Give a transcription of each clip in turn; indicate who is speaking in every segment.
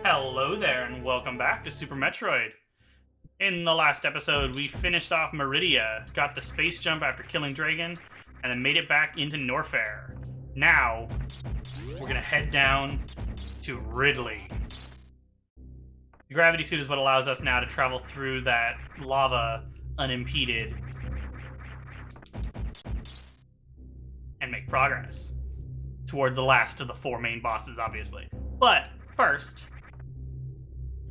Speaker 1: Hello there, and welcome back to Super Metroid. In the last episode, we finished off Meridia, got the space jump after killing Dragon, and then made it back into Norfair. Now, we're gonna head down to Ridley. The gravity suit is what allows us now to travel through that lava unimpeded and make progress toward the last of the four main bosses, obviously. But first,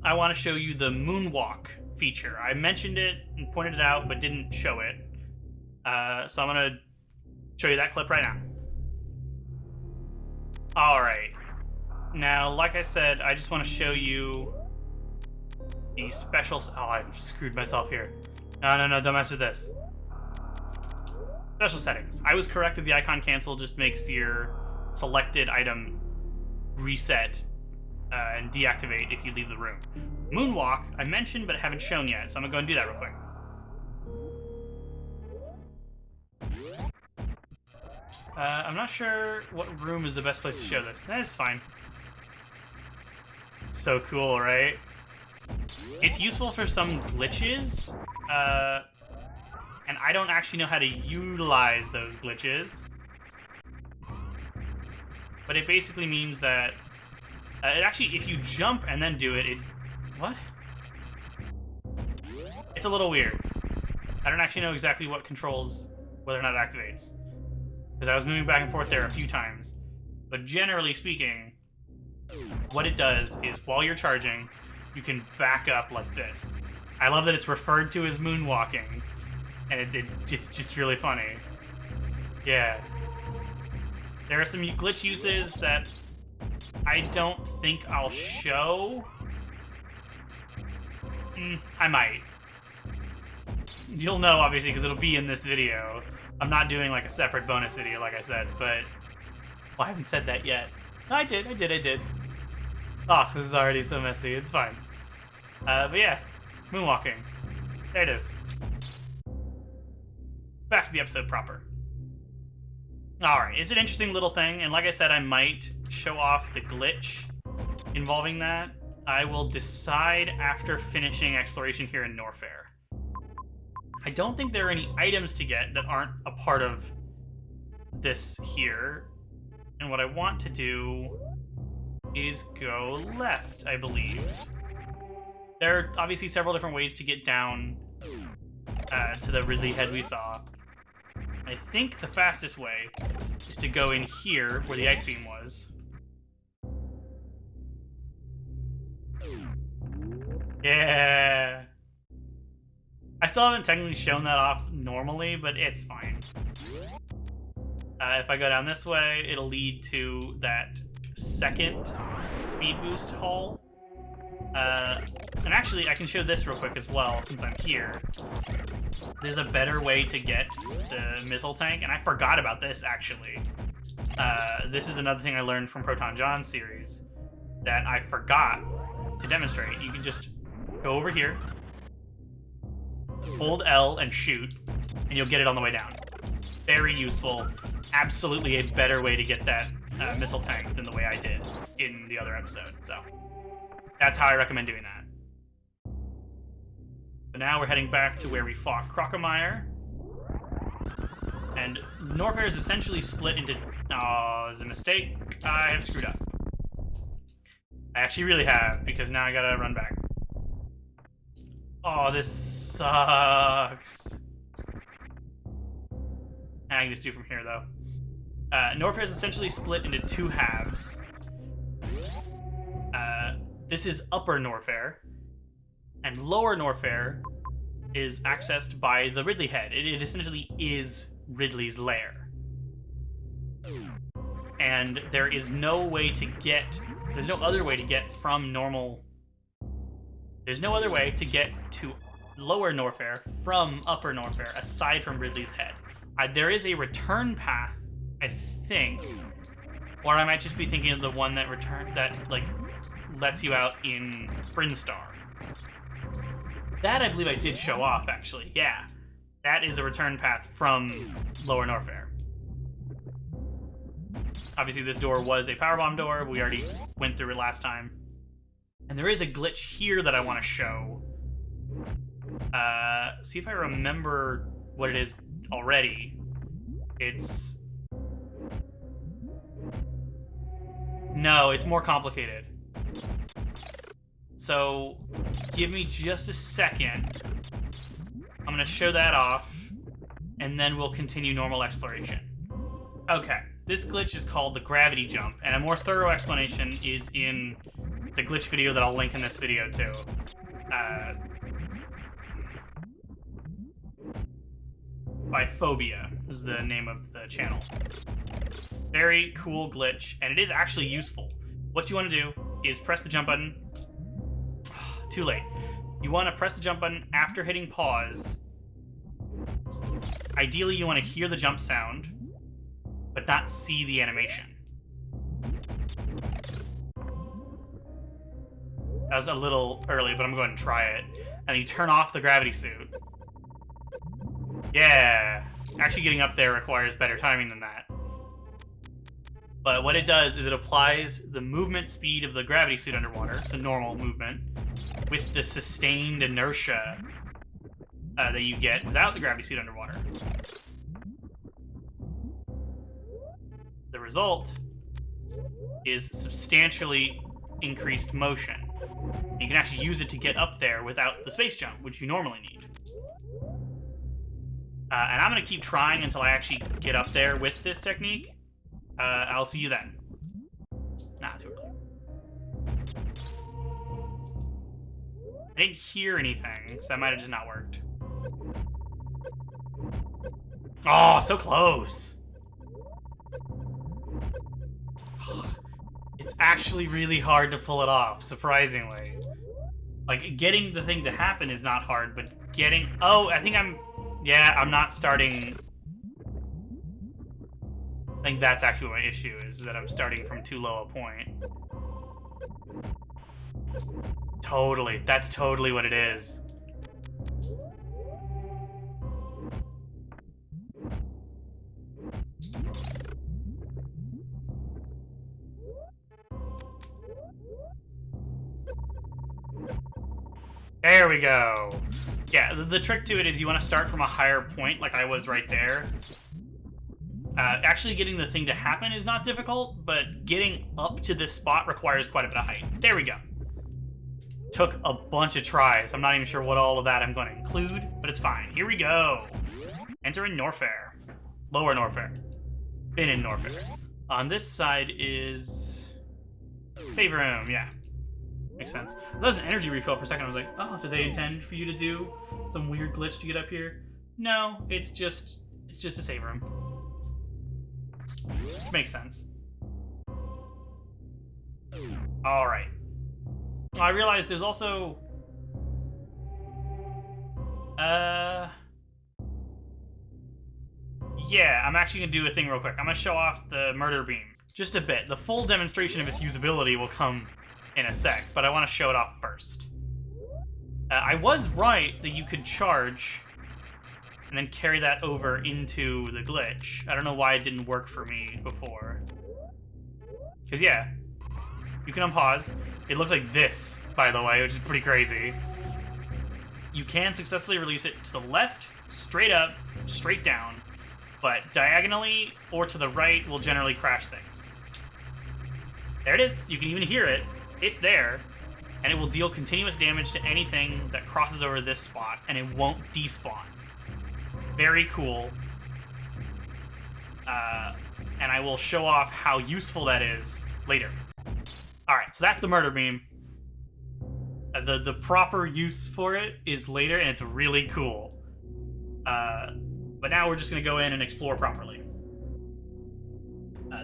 Speaker 1: I want to show you the moonwalk feature. I mentioned it and pointed it out, but didn't show it. So I'm going to show you that clip right now. Alright. Now, like I said, I just want to show you the special... Oh, I've screwed myself here. No, don't mess with this. Special settings. I was correct that the icon cancel just makes your selected item reset and deactivate if you leave the room. Moonwalk, I mentioned but haven't shown yet, so I'm gonna go and do that real quick. I'm not sure what room is the best place to show this. That's fine. It's so cool, right? It's useful for some glitches, and I don't actually know how to utilize those glitches. But it basically means that it actually, if you jump and then do it, what? It's a little weird. I don't actually know exactly what controls whether or not it activates, because I was moving back and forth there a few times. But generally speaking, what it does is while you're charging, you can back up like this. I love that it's referred to as moonwalking, and it's just really funny. Yeah. There are some glitch uses that I don't think I'll show. I might. You'll know, obviously, because it'll be in this video. I'm not doing like a separate bonus video, like I said, but... Well, I haven't said that yet. No, I did. Oh, this is already so messy. It's fine. But yeah, moonwalking. There it is. Back to the episode proper. Alright, it's an interesting little thing, and like I said, I might show off the glitch involving that. I will decide after finishing exploration here in Norfair. I don't think there are any items to get that aren't a part of this here. And what I want to do is go left, I believe. There are obviously several different ways to get down to the Ridley head we saw. I think the fastest way is to go in here, where the ice beam was. Yeah! I still haven't technically shown that off normally, but it's fine. If I go down this way, it'll lead to that second speed boost hole. And actually, I can show this real quick as well, since I'm here. There's a better way to get the missile tank, and I forgot about this, actually. This is another thing I learned from Proton John's series that I forgot to demonstrate. You can just go over here, hold L and shoot, and you'll get it on the way down. Very useful. Absolutely a better way to get that missile tank than the way I did in the other episode, so... That's how I recommend doing that. But now we're heading back to where we fought Crocomire. And Norfair is essentially split into... Oh, there's a mistake. I have screwed up. I actually really have, because now I gotta run back. Oh, this sucks. I can just do from here, though. Norfair is essentially split into two halves. This is Upper Norfair, and Lower Norfair is accessed by the Ridley head. It essentially is Ridley's lair. And there is no way to get... There's no other way to get from normal... There's no other way to get to Lower Norfair from Upper Norfair, aside from Ridley's head. There is a return path, I think, or I might just be thinking of the one that lets you out in Brinstar. That I believe I did show off, actually. Yeah, that is a return path from Lower Norfair. Obviously, this door was a powerbomb door. We already went through it last time. And there is a glitch here that I want to show. See if I remember what it is already. It's... No, it's more complicated. So, give me just a second. I'm going to show that off, and then we'll continue normal exploration. Okay, this glitch is called the gravity jump, and a more thorough explanation is in the glitch video that I'll link in this video too. By Phobia is the name of the channel. Very cool glitch, and it is actually useful. What you want to do is press the jump button. Too late. You want to press the jump button after hitting pause. Ideally, you want to hear the jump sound, but not see the animation. That was a little early, but I'm going to try it. And you turn off the gravity suit. Yeah! Actually getting up there requires better timing than that. But what it does is it applies the movement speed of the gravity suit underwater, the normal movement, with the sustained inertia that you get without the gravity suit underwater. The result is substantially increased motion. You can actually use it to get up there without the space jump, which you normally need. And I'm going to keep trying until I actually get up there with this technique. I'll see you then. Nah, too early. I didn't hear anything, so that might have just not worked. Oh, so close! It's actually really hard to pull it off, surprisingly. Like, getting the thing to happen is not hard, but getting... Oh, I think I'm... Yeah, I'm not starting... I think that's actually what my issue is that I'm starting from too low a point. Totally. That's totally what it is. There we go. Yeah, the trick to it is you want to start from a higher point, like I was right there. Actually getting the thing to happen is not difficult, but getting up to this spot requires quite a bit of height. There we go. Took a bunch of tries. I'm not even sure what all of that I'm going to include, but it's fine. Here we go. Enter in Norfair. Lower Norfair. Been in Norfair. On this side is... Save room, yeah. Makes sense. That was an energy refill for a second. I was like, oh, do they intend for you to do some weird glitch to get up here? No, it's just a save room. Which makes sense. Alright. I realized there's also... Yeah, I'm actually going to do a thing real quick. I'm going to show off the murder beam. Just a bit. The full demonstration of its usability will come in a sec, but I want to show it off first. I was right that you could charge and then carry that over into the glitch. I don't know why it didn't work for me before. Because, yeah, you can unpause. It looks like this, by the way, which is pretty crazy. You can successfully release it to the left, straight up, straight down, but diagonally or to the right will generally crash things. There it is. You can even hear it. It's there, and it will deal continuous damage to anything that crosses over this spot, and it won't despawn. Very cool. And I will show off how useful that is later. Alright, so that's the murder beam. The proper use for it is later, and it's really cool. But now we're just going to go in and explore properly.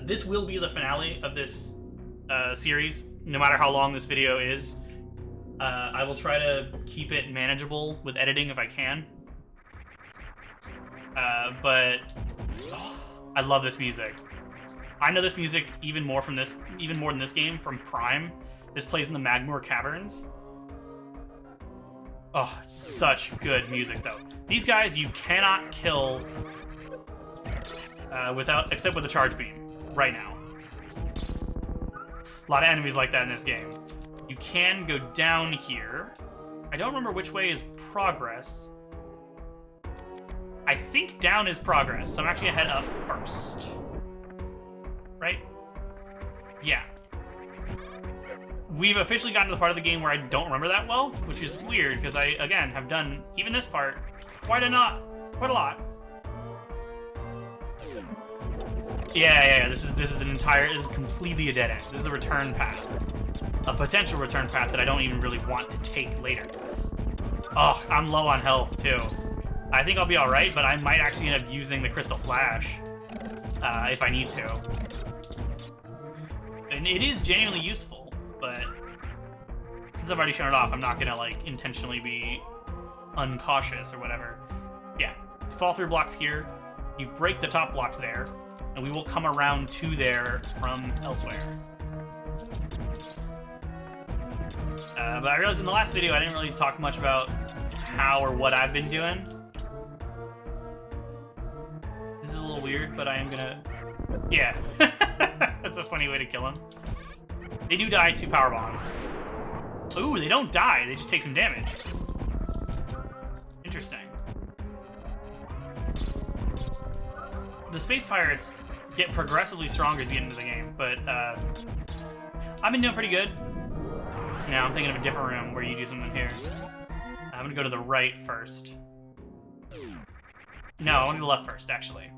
Speaker 1: This will be the finale of this series, no matter how long this video is. I will try to keep it manageable with editing if I can. But I love this music. I know this music even more than this game from Prime. This plays in the Magmoor Caverns. Oh, it's such good music though. These guys you cannot kill except with a charge beam right now. A lot of enemies like that in this game. You can go down here. I don't remember which way is progress. I think down is progress, so I'm actually gonna head up first. Right? Yeah. We've officially gotten to the part of the game where I don't remember that well, which is weird, because I, again, have done, even this part, quite a lot. Yeah, this is completely a dead end. This is a return path. A potential return path that I don't even really want to take later. Oh, I'm low on health, too. I think I'll be alright, but I might actually end up using the Crystal Flash, if I need to. And it is genuinely useful, but since I've already shown it off, I'm not gonna, like, intentionally be uncautious or whatever. Yeah, fall through blocks here, you break the top blocks there, and we will come around to there from elsewhere. But I realized in the last video I didn't really talk much about how or what I've been doing. This is a little weird, but I am gonna... Yeah. That's a funny way to kill him. They do die to power bombs. Ooh, they don't die, they just take some damage. Interesting. The Space Pirates get progressively stronger as you get into the game, but I've been doing pretty good. Now I'm thinking of a different room where you do something here. I'm gonna go to the right first. No, I want to go left first, actually.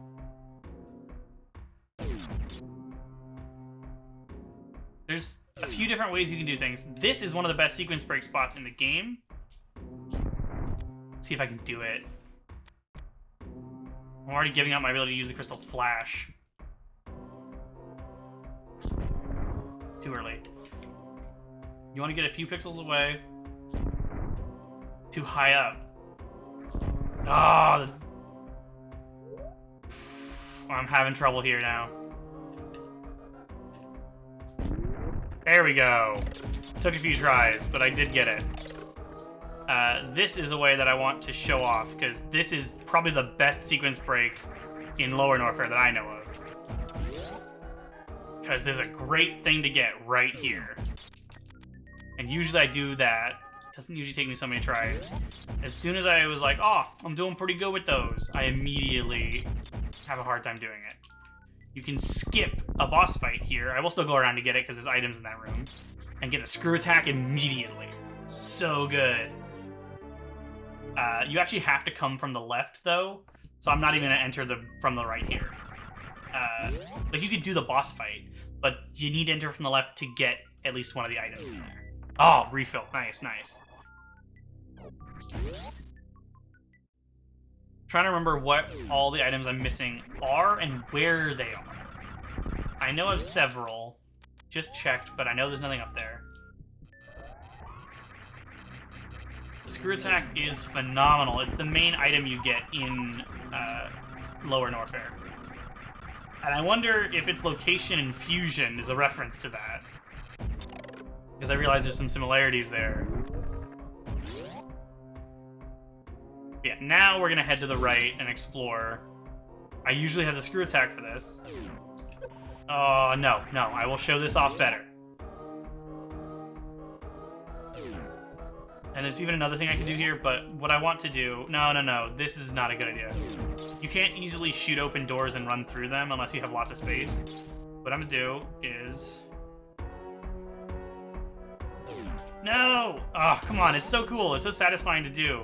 Speaker 1: There's a few different ways you can do things. This is one of the best sequence break spots in the game. Let's see if I can do it. I'm already giving up my ability to use the Crystal Flash. Too early. You want to get a few pixels away. Too high up. Oh, I'm having trouble here now. There we go. Took a few tries, but I did get it. This is a way that I want to show off, because this is probably the best sequence break in Lower Norfair that I know of. Because there's a great thing to get right here. And usually I do that. Doesn't usually take me so many tries. As soon as I was like, oh, I'm doing pretty good with those, I immediately have a hard time doing it. You can skip a boss fight here. I will still go around to get it because there's items in that room. And get a screw attack immediately. So good. You actually have to come from the left, though. So I'm not even going to enter from the right here. Like, you could do the boss fight, but you need to enter from the left to get at least one of the items in there. Oh, refill. Nice, nice. Trying to remember what all the items I'm missing are and where they are. I know of several. Just checked, but I know there's nothing up there. The screw attack is phenomenal. It's the main item you get in Lower Norfair. And I wonder if its location in Fusion is a reference to that. Because I realize there's some similarities there. Yeah, now we're gonna head to the right and explore. I usually have the screw attack for this. Oh, no, I will show this off better. And there's even another thing I can do here, but what I want to do... No, this is not a good idea. You can't easily shoot open doors and run through them unless you have lots of space. What I'm gonna do is... No! Oh, come on, it's so cool. It's so satisfying to do.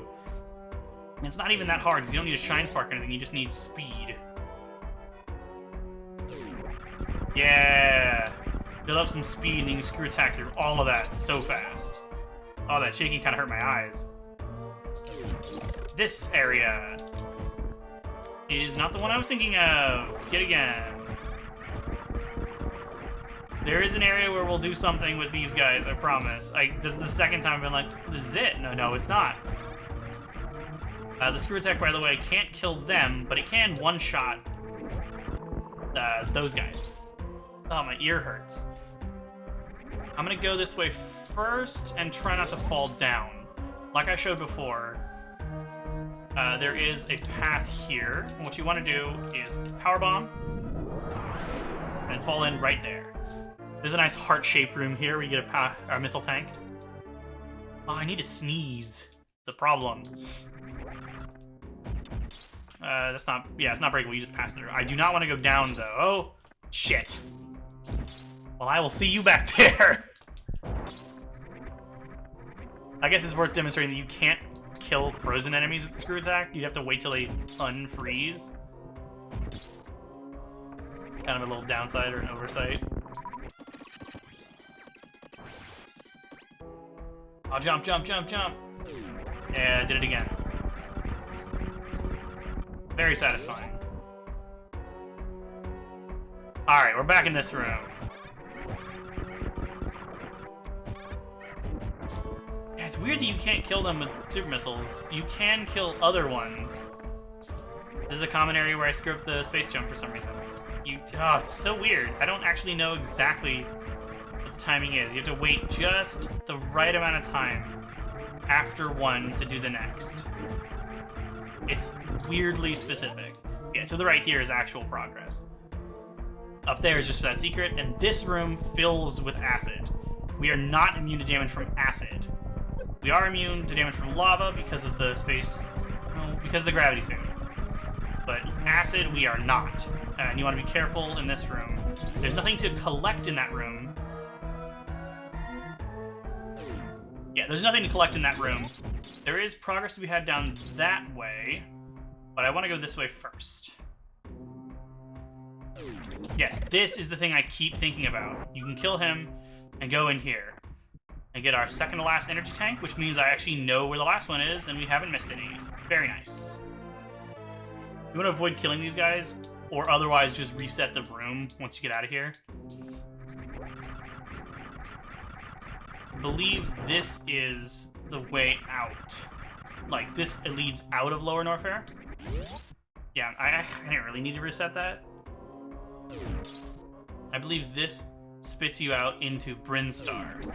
Speaker 1: And it's not even that hard, because you don't need a Shine Spark or anything, you just need speed. Yeah! Build up some speed, and then you screw attack through all of that so fast. Oh, that shaking kind of hurt my eyes. This area is not the one I was thinking of. Yet again. There is an area where we'll do something with these guys, I promise. This is the second time I've been like, this is it. No, it's not. The screw attack, by the way, can't kill them, but it can one-shot those guys. Oh, my ear hurts. I'm gonna go this way first and try not to fall down. Like I showed before, there is a path here. And what you want to do is powerbomb and fall in right there. There's a nice heart-shaped room here where you get a missile tank. Oh, I need to sneeze. It's a problem. That's not... Yeah, it's not breakable. You just passed through. I do not want to go down, though. Oh, shit. Well, I will see you back there. I guess it's worth demonstrating that you can't kill frozen enemies with the screw attack. You'd have to wait till they unfreeze. Kind of a little downside or an oversight. I'll jump, jump, jump, jump. Yeah, I did it again. Very satisfying. Alright, we're back in this room. Yeah, it's weird that you can't kill them with super missiles. You can kill other ones. This is a common area where I screw up the space jump for some reason. Oh, it's so weird. I don't actually know exactly what the timing is. You have to wait just the right amount of time after one to do the next. It's weirdly specific. Yeah, to the right here is actual progress. Up there is just for that secret, and this room fills with acid. We are not immune to damage from acid. We are immune to damage from lava because of the space... No, because of the gravity suit. But acid, we are not. And you want to be careful in this room. There's nothing to collect in that room. Yeah, there's nothing to collect in that room. There is progress to be had down that way, but I want to go this way first. Yes, this is the thing I keep thinking about. You can kill him and go in here and get our second to last energy tank, which means I actually know where the last one is and we haven't missed any. Very nice. You want to avoid killing these guys, or otherwise just reset the room once you get out of here. I believe this is the way out. Like, this leads out of Lower Norfair. Yeah, I didn't really need to reset that. I believe this spits you out into Brinstar.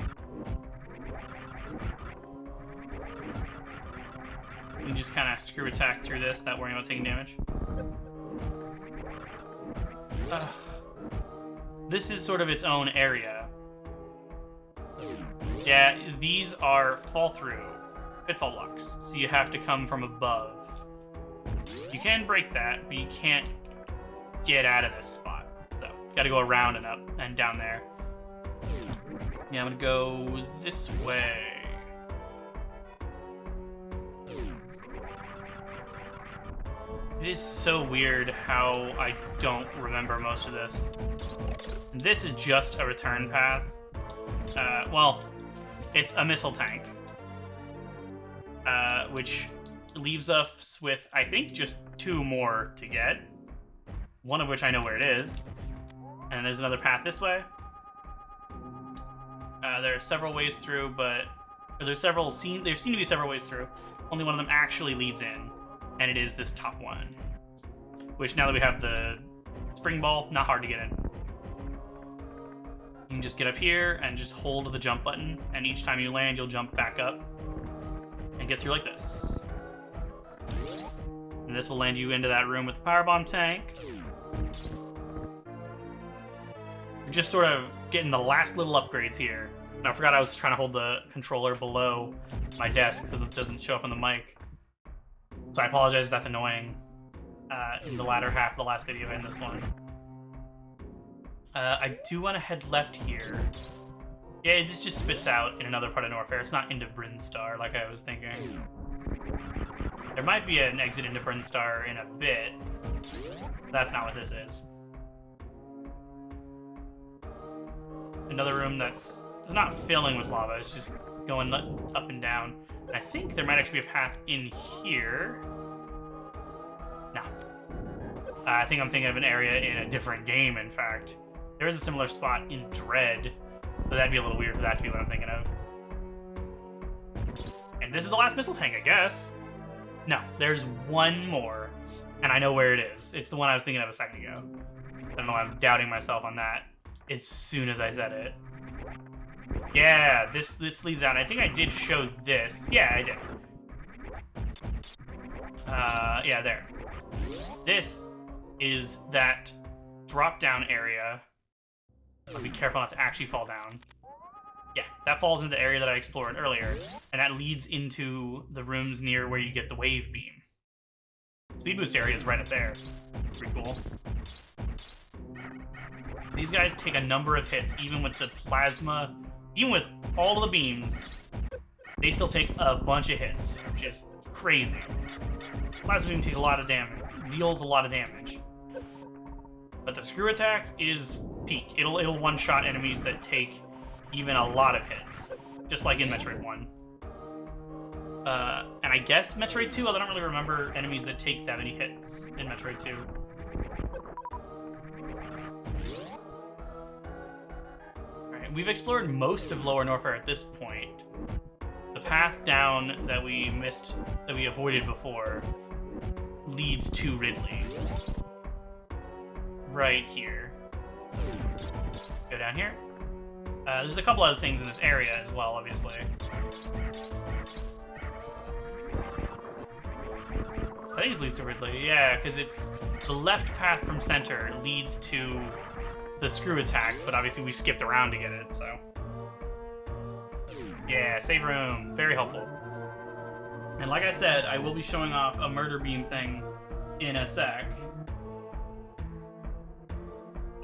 Speaker 1: You can just kind of screw attack through this without worrying about taking damage. This is sort of its own area. Yeah, these are fall-through pitfall blocks, so you have to come from above. You can break that, but you can't get out of this spot. So, you gotta go around and up and down there. Yeah, I'm gonna go this way. It is so weird how I don't remember most of this. This is just a return path. Well, it's a missile tank. Which leaves us with, I think, just 2 more to get. One of which I know where it is. And there's another path this way. There are several ways through, but... there seem to be several ways through. Only one of them actually leads in. And it is this top one. Which, now that we have the spring ball, not hard to get in. You can just get up here and just hold the jump button, and each time you land, you'll jump back up and get through like this. And this will land you into that room with the power bomb tank. We're just sort of getting the last little upgrades here. And I forgot I was trying to hold the controller below my desk so that it doesn't show up on the mic. So I apologize if that's annoying in the latter half of the last video and this one. I do want to head left here. Yeah, this just spits out in another part of Norfair. It's not into Brinstar like I was thinking. There might be an exit into Brinstar in a bit. That's not what this is. Another room that's not filling with lava. It's just going up and down. And I think there might actually be a path in here. No. I think I'm thinking of an area in a different game, in fact. There is a similar spot in Dread, but that'd be a little weird for that to be what I'm thinking of. And this is the last missile tank, I guess. No, there's one more, and I know where it is. It's the one I was thinking of a second ago. I don't know why I'm doubting myself on that as soon as I said it. Yeah, this leads out. I think I did show this. Yeah, I did. Yeah, there. This is that drop-down area I'll be careful not to actually fall down. Yeah, that falls into the area that I explored earlier, and that leads into the rooms near where you get the wave beam. Speed boost area is right up there. Pretty cool. These guys take a number of hits, even with the plasma, even with all of the beams, they still take a bunch of hits, which is crazy. Plasma beam takes a lot of damage, deals a lot of damage. But the screw attack is peak. It'll one-shot enemies that take even a lot of hits, just like in Metroid 1. And I guess Metroid 2, although I don't really remember enemies that take that many hits in Metroid 2. Alright, we've explored most of Lower Norfair at this point. The path down that we missed, that we avoided before, leads to Ridley. Right here. Go down here. There's a couple other things in this area as well, obviously. I think this leads to Ridley, yeah, because it's the left path from center leads to the screw attack, but obviously we skipped around to get it, so. Yeah, save room, very helpful. And like I said, I will be showing off a murder beam thing in a sec.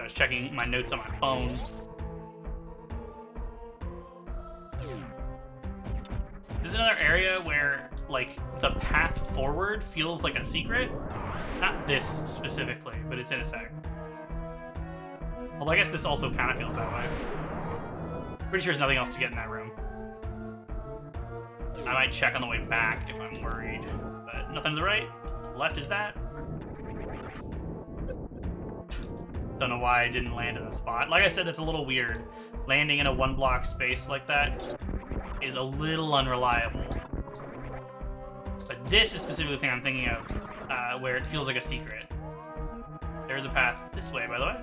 Speaker 1: I was checking my notes on my phone. This is another area where, like, the path forward feels like a secret. Not this specifically, but it's in a sec. Although I guess this also kind of feels that way. Pretty sure there's nothing else to get in that room. I might check on the way back if I'm worried. But nothing to the right. Left is that. Don't know why I didn't land in the spot. Like I said, it's a little weird. Landing in a one-block space like that is a little unreliable. But this is specifically the thing I'm thinking of, where it feels like a secret. There's a path this way, by the way.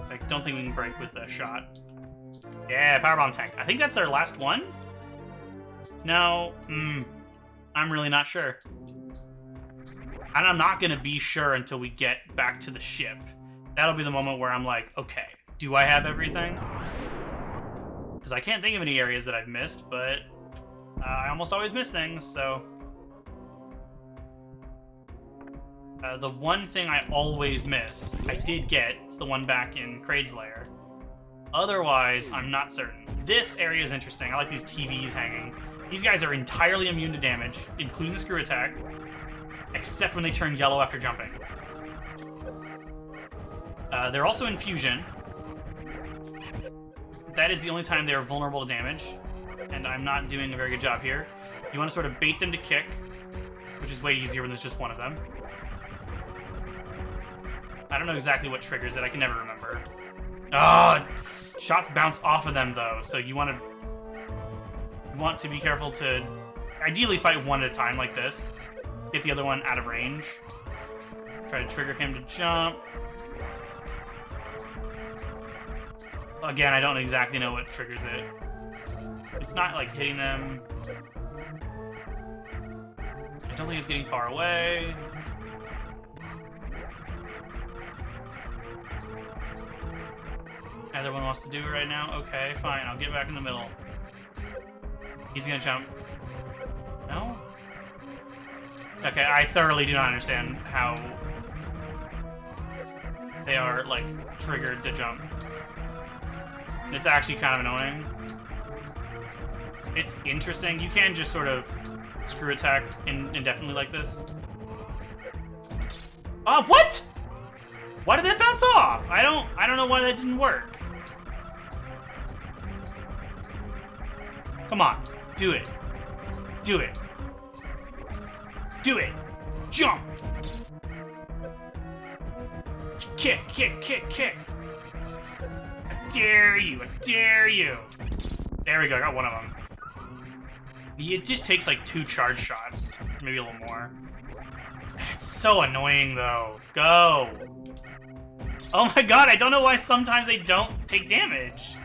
Speaker 1: I don't think we can break with a shot. Yeah, powerbomb tank. I think that's our last one? No, I'm really not sure. And I'm not gonna be sure until we get back to the ship. That'll be the moment where I'm like, okay, do I have everything? Because I can't think of any areas that I've missed, but I almost always miss things, so. The one thing I always miss, I did get, it's the one back in Kraid's lair. Otherwise, I'm not certain. This area is interesting. I like these TVs hanging. These guys are entirely immune to damage, including the screw attack, except when they turn yellow after jumping. They're also in fusion. That is the only time they are vulnerable to damage, and I'm not doing a very good job here. You want to sort of bait them to kick, which is way easier when there's just one of them. I don't know exactly what triggers it. I can never remember. Oh, shots bounce off of them though, so you want to be careful to ideally fight one at a time like this. Get the other one out of range. Try to trigger him to jump. Again, I don't exactly know what triggers it. It's not like hitting them. I don't think it's getting far away. Either one wants to do it right now? Okay, fine, I'll get back in the middle. He's gonna jump. No? Okay, I thoroughly do not understand how they are, like, triggered to jump. It's actually kind of annoying. It's interesting. You can just sort of screw attack indefinitely like this. What? Why did that bounce off? I don't know why that didn't work. Come on, do it. Do it. Do it. Jump. Kick, kick, kick, kick. I dare you, I dare you. There we go, I got one of them. It just takes like 2 charge shots, maybe a little more. It's so annoying though. Go. Oh my god, I don't know why sometimes they don't take damage.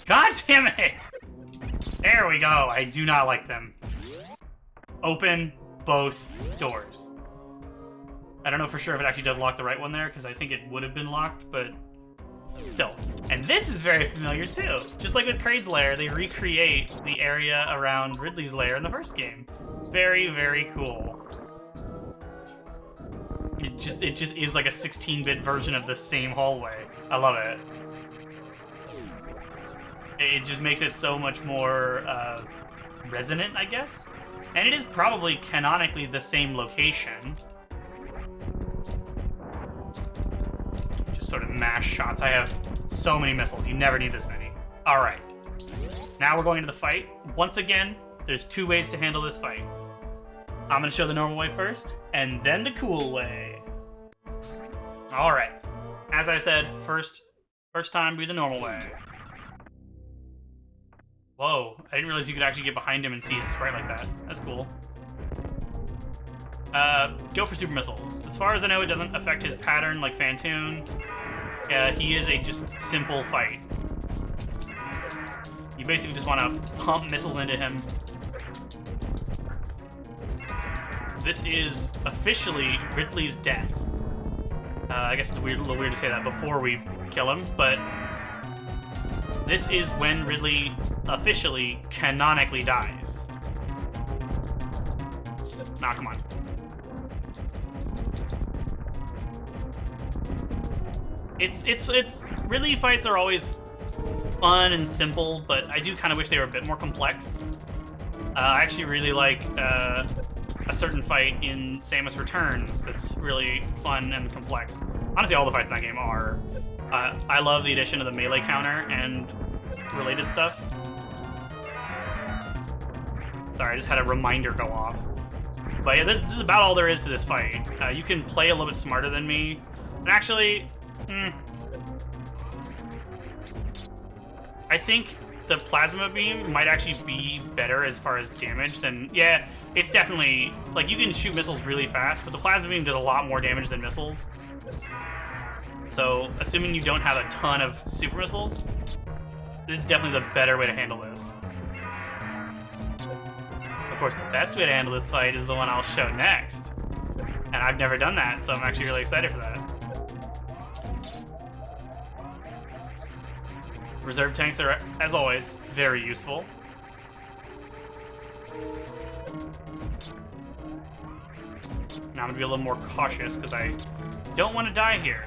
Speaker 1: God damn it. There we go, I do not like them. Open both doors. I don't know for sure if it actually does lock the right one there, because I think it would have been locked, but still. And this is very familiar too. Just like with Kraid's lair, they recreate the area around Ridley's lair in the first game. Very, very cool. It just is like a 16-bit version of the same hallway. I love it. It just makes it so much more resonant, I guess. And it is probably canonically the same location. Just sort of mash shots. I have so many missiles. You never need this many. All right. Now we're going to the fight. Once again, there's 2 ways to handle this fight. I'm going to show the normal way first, and then the cool way. All right. As I said, first time be the normal way. Whoa, I didn't realize you could actually get behind him and see his sprite like that. That's cool. Go for super missiles. As far as I know, it doesn't affect his pattern like Phantoon. He is a just simple fight. You basically just want to pump missiles into him. This is officially Ridley's death. I guess it's a little weird to say that before we kill him, but this is when Ridley officially, canonically dies. Nah, come on. It's Ridley fights are always fun and simple, but I do kind of wish they were a bit more complex. I actually really like a certain fight in Samus Returns that's really fun and complex. Honestly, all the fights in that game are. I love the addition of the melee counter and related stuff. Sorry, I just had a reminder go off. But yeah, this is about all there is to this fight. You can play a little bit smarter than me. And actually, I think the plasma beam might actually be better as far as damage than... Yeah, it's definitely... Like, you can shoot missiles really fast, but the plasma beam does a lot more damage than missiles. So, assuming you don't have a ton of super missiles, this is definitely the better way to handle this. Of course, the best way to handle this fight is the one I'll show next. And I've never done that, so I'm actually really excited for that. Reserve tanks are, as always, very useful. Now I'm gonna be a little more cautious because I don't want to die here.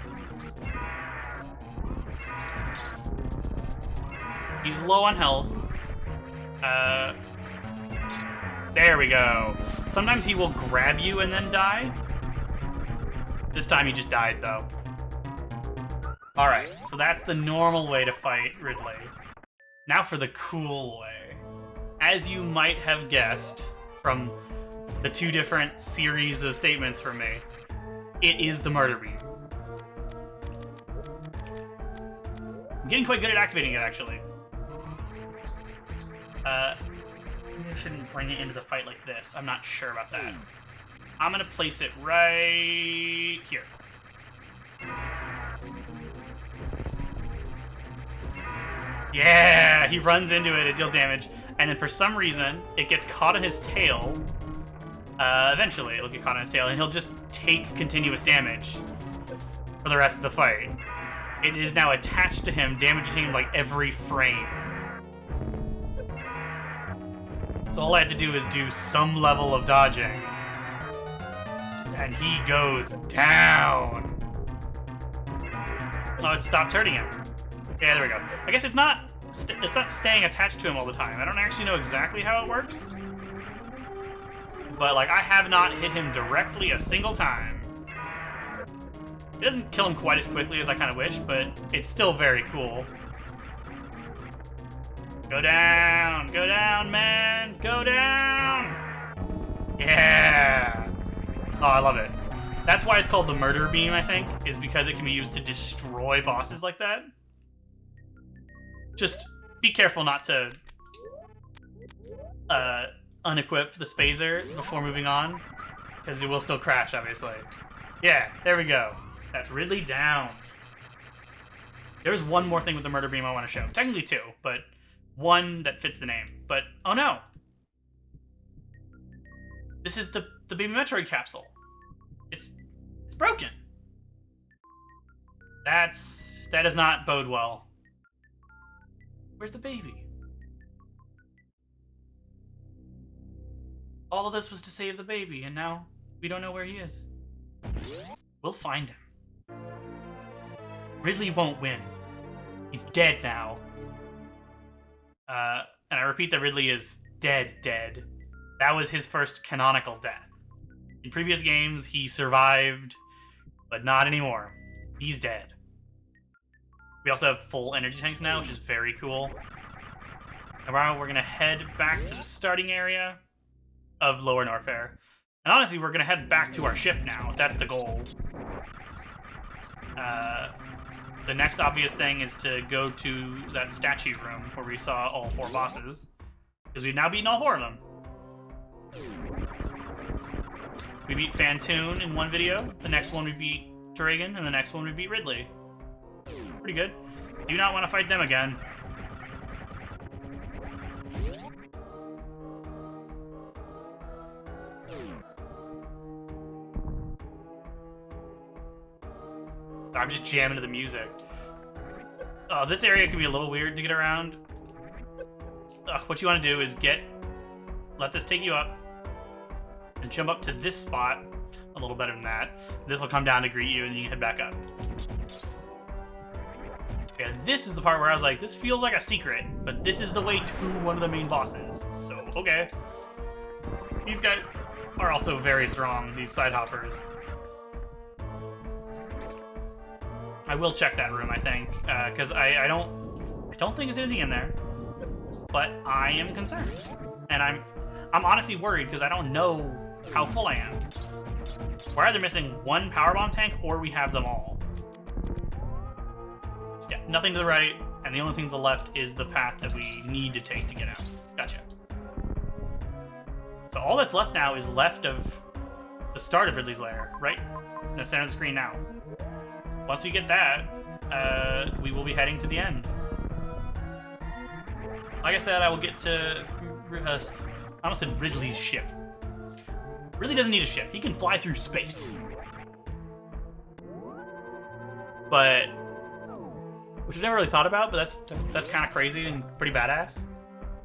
Speaker 1: He's low on health. There we go. Sometimes he will grab you and then die. This time he just died, though. Alright, so that's the normal way to fight Ridley. Now for the cool way. As you might have guessed from the 2 different series of statements from me, it is the murder beam. I'm getting quite good at activating it, actually. Maybe I shouldn't bring it into the fight like this. I'm not sure about that. I'm gonna place it right here. Yeah, he runs into it, it deals damage, and then for some reason, it gets caught in his tail. Eventually, it'll get caught in his tail, and he'll just take continuous damage for the rest of the fight. It is now attached to him, damaging him like every frame. So all I had to do is do some level of dodging. And he goes down. Oh, it stopped hurting him. Yeah, there we go. I guess it's not staying attached to him all the time. I don't actually know exactly how it works. But, like, I have not hit him directly a single time. It doesn't kill him quite as quickly as I kind of wish, but it's still very cool. Go down, man, go down. Yeah. Oh, I love it. That's why it's called the murder beam, I think, is because it can be used to destroy bosses like that. Just be careful not to unequip the spazer before moving on, because it will still crash, obviously. Yeah, there we go. That's Ridley down. There's one more thing with the murder beam I want to show. Technically 2, but one that fits the name. But, oh no! This is the Baby Metroid capsule. It's broken. That does not bode well. Where's the baby? All of this was to save the baby, and now we don't know where he is. We'll find him. Ridley won't win. He's dead now. And I repeat that Ridley is dead. That was his first canonical death. In previous games, he survived, but not anymore. He's dead. We also have full energy tanks now, which is very cool. And now we're going to head back to the starting area of Lower Norfair. And honestly, we're going to head back to our ship now. That's the goal. The next obvious thing is to go to that statue room where we saw all 4 bosses. Because we've now beaten all 4 of them. We beat Fantoon in one video. The next one we beat Dragon, and the next one we beat Ridley. Pretty good. Do not want to fight them again. I'm just jamming to the music. Oh, this area can be a little weird to get around. What you want to do is let this take you up, and jump up to this spot a little better than that. This will come down to greet you, and you can head back up. Yeah, this is the part where I was like, this feels like a secret, but this is the way to one of the main bosses. So, okay. These guys are also very strong, these side hoppers. I will check that room, I think, because I don't think there's anything in there, but I am concerned, and I'm honestly worried because I don't know how full I am. We're either missing 1 powerbomb tank or we have them all. Yeah, nothing to the right, and the only thing to the left is the path that we need to take to get out. Gotcha. So all that's left now is left of the start of Ridley's Lair, right in the center of the screen now. Once we get that, we will be heading to the end. Like I said, I will get to... I almost said Ridley's ship. Ridley doesn't need a ship. He can fly through space. But... which I never really thought about, but that's kind of crazy and pretty badass.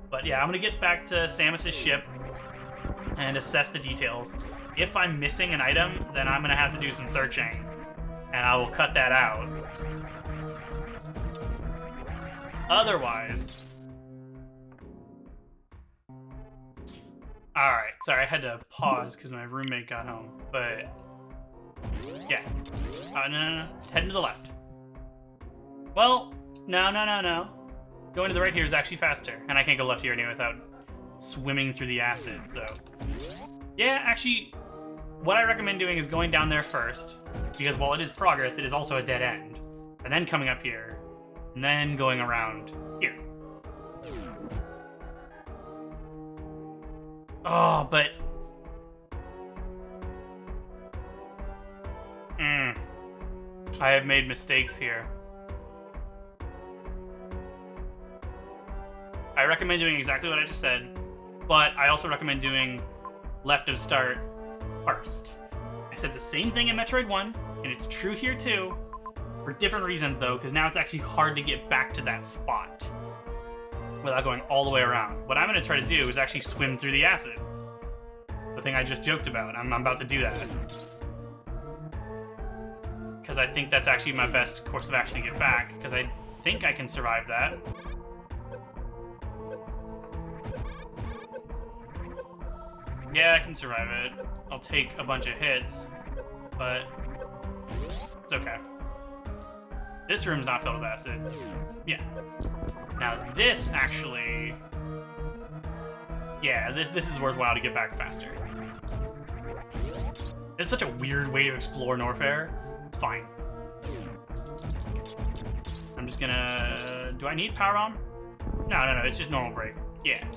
Speaker 1: But yeah, I'm going to get back to Samus's ship and assess the details. If I'm missing an item, then I'm going to have to do some searching. And I will cut that out. Otherwise... Alright, sorry, I had to pause because my roommate got home. But... yeah. No. Heading to the left. Well, no. Going to the right here is actually faster. And I can't go left here anyway without swimming through the acid, so... yeah, actually, what I recommend doing is going down there first. Because while it is progress, it is also a dead end. And then coming up here. And then going around here. Oh, but... I have made mistakes here. I recommend doing exactly what I just said. But I also recommend doing left of start first. I said the same thing in Metroid 1, and it's true here too, for different reasons though, because now it's actually hard to get back to that spot without going all the way around. What I'm going to try to do is actually swim through the acid. The thing I just joked about. I'm about to do that. Because I think that's actually my best course of action to get back, because I think I can survive that. Yeah, I can survive it. I'll take a bunch of hits, but it's okay. This room's not filled with acid. Yeah. Now this actually... yeah, this is worthwhile to get back faster. It's such a weird way to explore Norfair. It's fine. I'm just gonna... do I need powerbomb? No, it's just normal break. Yeah.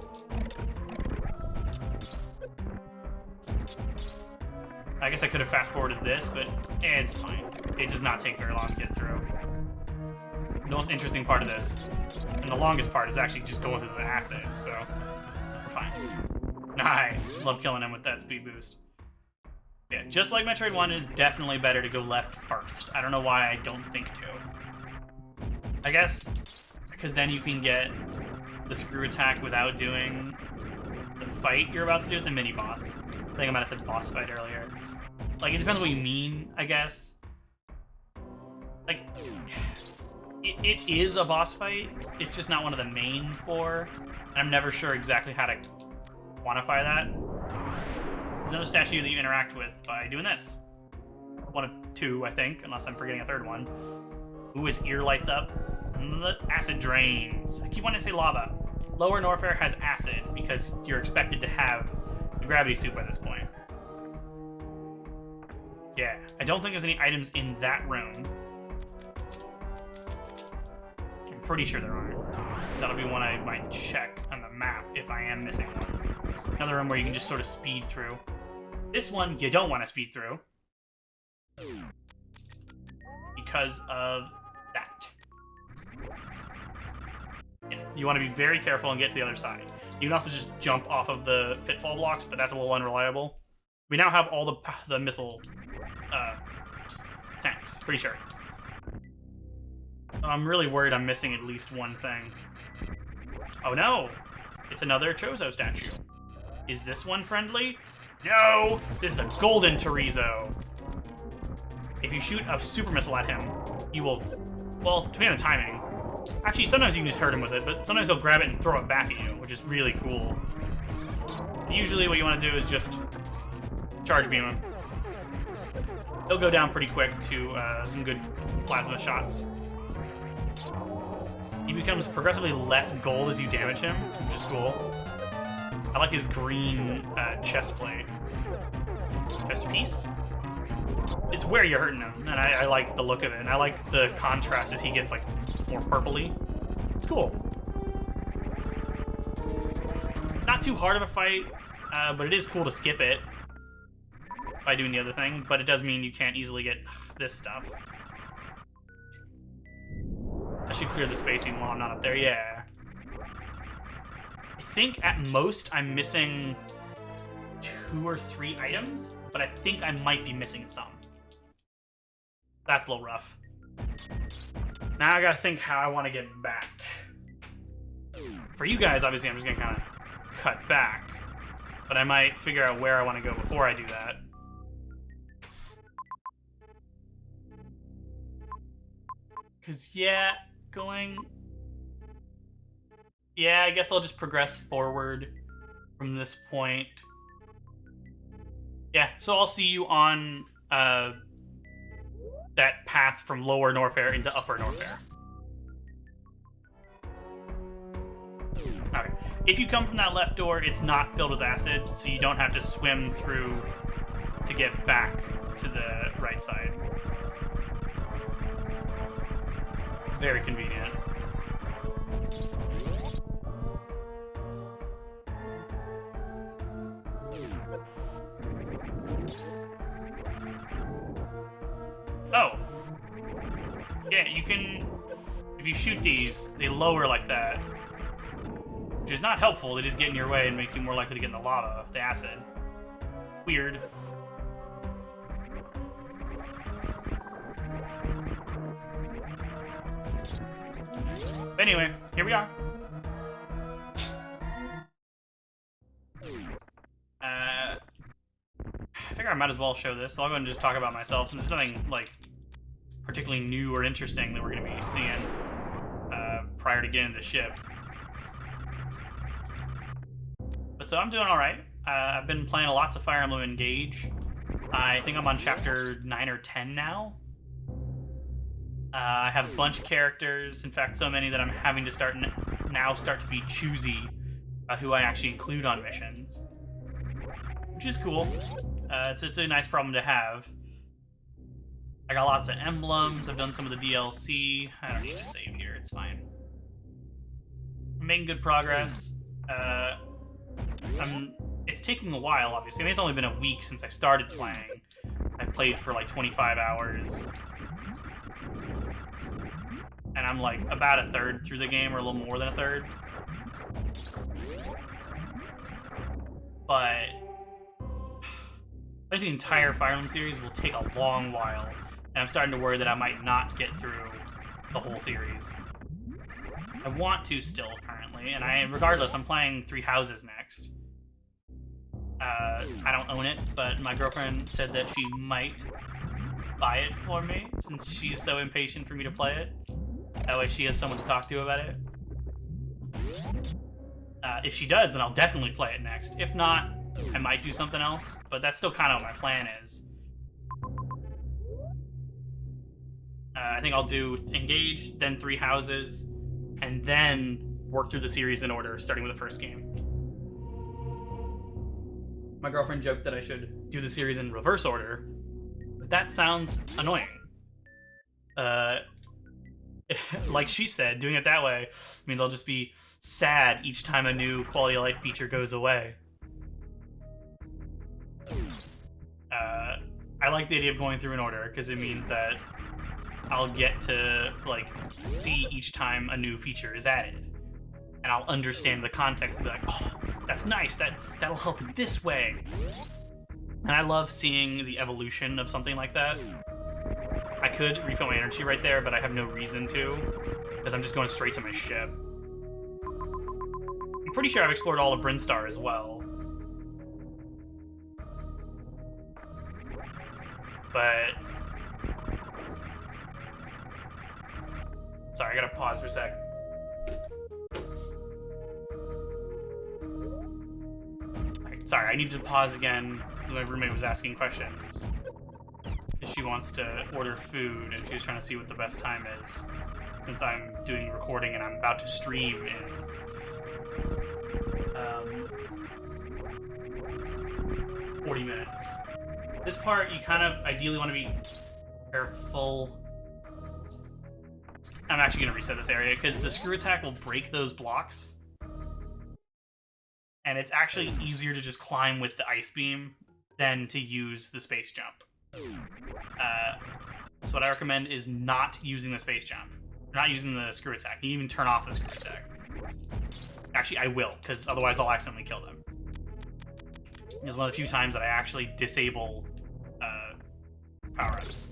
Speaker 1: I guess I could have fast-forwarded this, but it's fine. It does not take very long to get through. The most interesting part of this, and the longest part, is actually just going through the acid, so we're fine. Nice. Love killing him with that speed boost. Yeah, just like Metroid 1, it is definitely better to go left first. I don't know why I don't think to. I guess because then you can get the screw attack without doing the fight you're about to do. It's a mini-boss. I think I might have said boss fight earlier. Like, it depends what you mean, I guess. Like, it is a boss fight. It's just not one of the main four. And I'm never sure exactly how to quantify that. There's another statue that you interact with by doing this. One of two, I think, unless I'm forgetting a third one. Ooh, his ear lights up. And the acid drains. I keep wanting to say lava. Lower Norfair has acid because you're expected to have the gravity suit by this point. Yeah, I don't think there's any items in that room. I'm pretty sure there aren't. That'll be one I might check on the map if I am missing one. Another room where you can just sort of speed through. This one, you don't want to speed through. Because of that. Yeah, you want to be very careful and get to the other side. You can also just jump off of the pitfall blocks, but that's a little unreliable. We now have all the missile tanks, pretty sure. I'm really worried I'm missing at least one thing. Oh no! It's another Chozo statue. Is this one friendly? No! This is the golden Torizo. If you shoot a super missile at him, he will... Well, depending on the timing. Actually, sometimes you can just hurt him with it, but sometimes he'll grab it and throw it back at you, which is really cool. Usually what you want to do is just charge beam him. He'll go down pretty quick to some good plasma shots. He becomes progressively less gold as you damage him, which is cool. I like his green chest plate. Chest piece? It's where you're hurting him, and I like the look of it, and I like the contrast as he gets, like, more purpley. It's cool. Not too hard of a fight, but it is cool to skip it by doing the other thing, but it does mean you can't easily get this stuff. I should clear the spacing while I'm not up there, yeah. I think at most I'm missing 2 or 3 items, but I think I might be missing some. That's a little rough. Now I gotta think how I want to get back. For you guys, obviously, I'm just gonna kind of cut back, but I might figure out where I want to go before I do that. Because, yeah, going... Yeah, I guess I'll just progress forward from this point. Yeah, so I'll see you on that path from Lower Norfair into Upper Norfair. Alright, if you come from that left door, it's not filled with acid, so you don't have to swim through to get back to the right side. Very convenient. Oh. Yeah, you can... If you shoot these, they lower like that. Which is not helpful. They just get in your way and make you more likely to get in the lava, the acid. Weird. But anyway, here we are. I figure I might as well show this, so I'll go and just talk about myself, since there's nothing, like, particularly new or interesting that we're going to be seeing prior to getting the ship. But so I'm doing alright. I've been playing lots of Fire Emblem Engage. I think I'm on chapter 9 or 10 now. I have a bunch of characters, in fact so many that I'm having to start to be choosy about who I actually include on missions. Which is cool. It's a nice problem to have. I got lots of emblems, I've done some of the DLC. I don't need to save here, it's fine. I'm making good progress. It's taking a while, obviously. I mean, it's only been a week since I started playing. I've played for like 25 hours. And I'm like about a third through the game, or a little more than a third. But I think the entire Fire Emblem series will take a long while, and I'm starting to worry that I might not get through the whole series. I want to still, currently, and regardless, I'm playing Three Houses next. I don't own it, but my girlfriend said that she might buy it for me, since she's so impatient for me to play it. That way she has someone to talk to about it. If she does, then I'll definitely play it next. If not, I might do something else, but that's still kind of what my plan is. I think I'll do Engage, then Three Houses, and then work through the series in order, starting with the first game. My girlfriend joked that I should do the series in reverse order, but that sounds annoying. Like she said, doing it that way means I'll just be sad each time a new quality of life feature goes away. I like the idea of going through in order, because it means that I'll get to, like, see each time a new feature is added. And I'll understand the context and be like, oh, that's nice, that'll help in this way. And I love seeing the evolution of something like that. I could refill my energy right there, but I have no reason to, because I'm just going straight to my ship. I'm pretty sure I've explored all of Brinstar as well. But... Sorry, I gotta pause for a sec. Right, sorry, I needed to pause again. My roommate was asking questions. She wants to order food, and she's trying to see what the best time is. Since I'm doing recording and I'm about to stream in 40 minutes. This part, you kind of ideally want to be careful. I'm actually going to reset this area, because the screw attack will break those blocks. And it's actually easier to just climb with the ice beam than to use the space jump. So what I recommend is not using the space jump. Not using the screw attack. You can even turn off the screw attack. Actually, I will, because otherwise I'll accidentally kill them. It's one of the few times that I actually disable power-ups.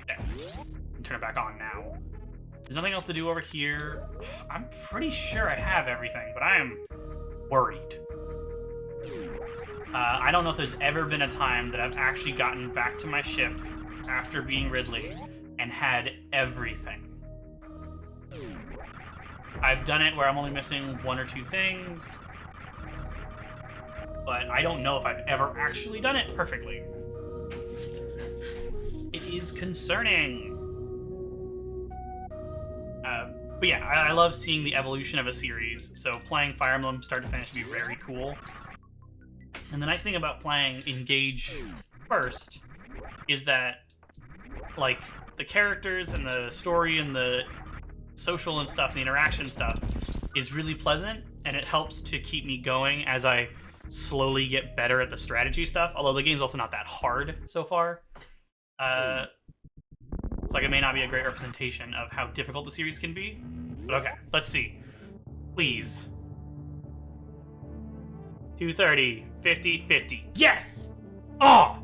Speaker 1: Okay. Turn it back on now. There's nothing else to do over here. I'm pretty sure I have everything, but I am worried. I don't know if there's ever been a time that I've actually gotten back to my ship after being Ridley and had everything. I've done it where I'm only missing one or two things, but I don't know if I've ever actually done it perfectly. It is concerning. But yeah, I love seeing the evolution of a series, so playing Fire Emblem start to finish would be very cool. And the nice thing about playing Engage first is that, like, the characters and the story and the social and stuff, the interaction stuff, is really pleasant, and it helps to keep me going as I slowly get better at the strategy stuff, although the game's also not that hard so far. It's like it may not be a great representation of how difficult the series can be. But okay, let's see. Please. 230, 50, 50. Yes! Oh!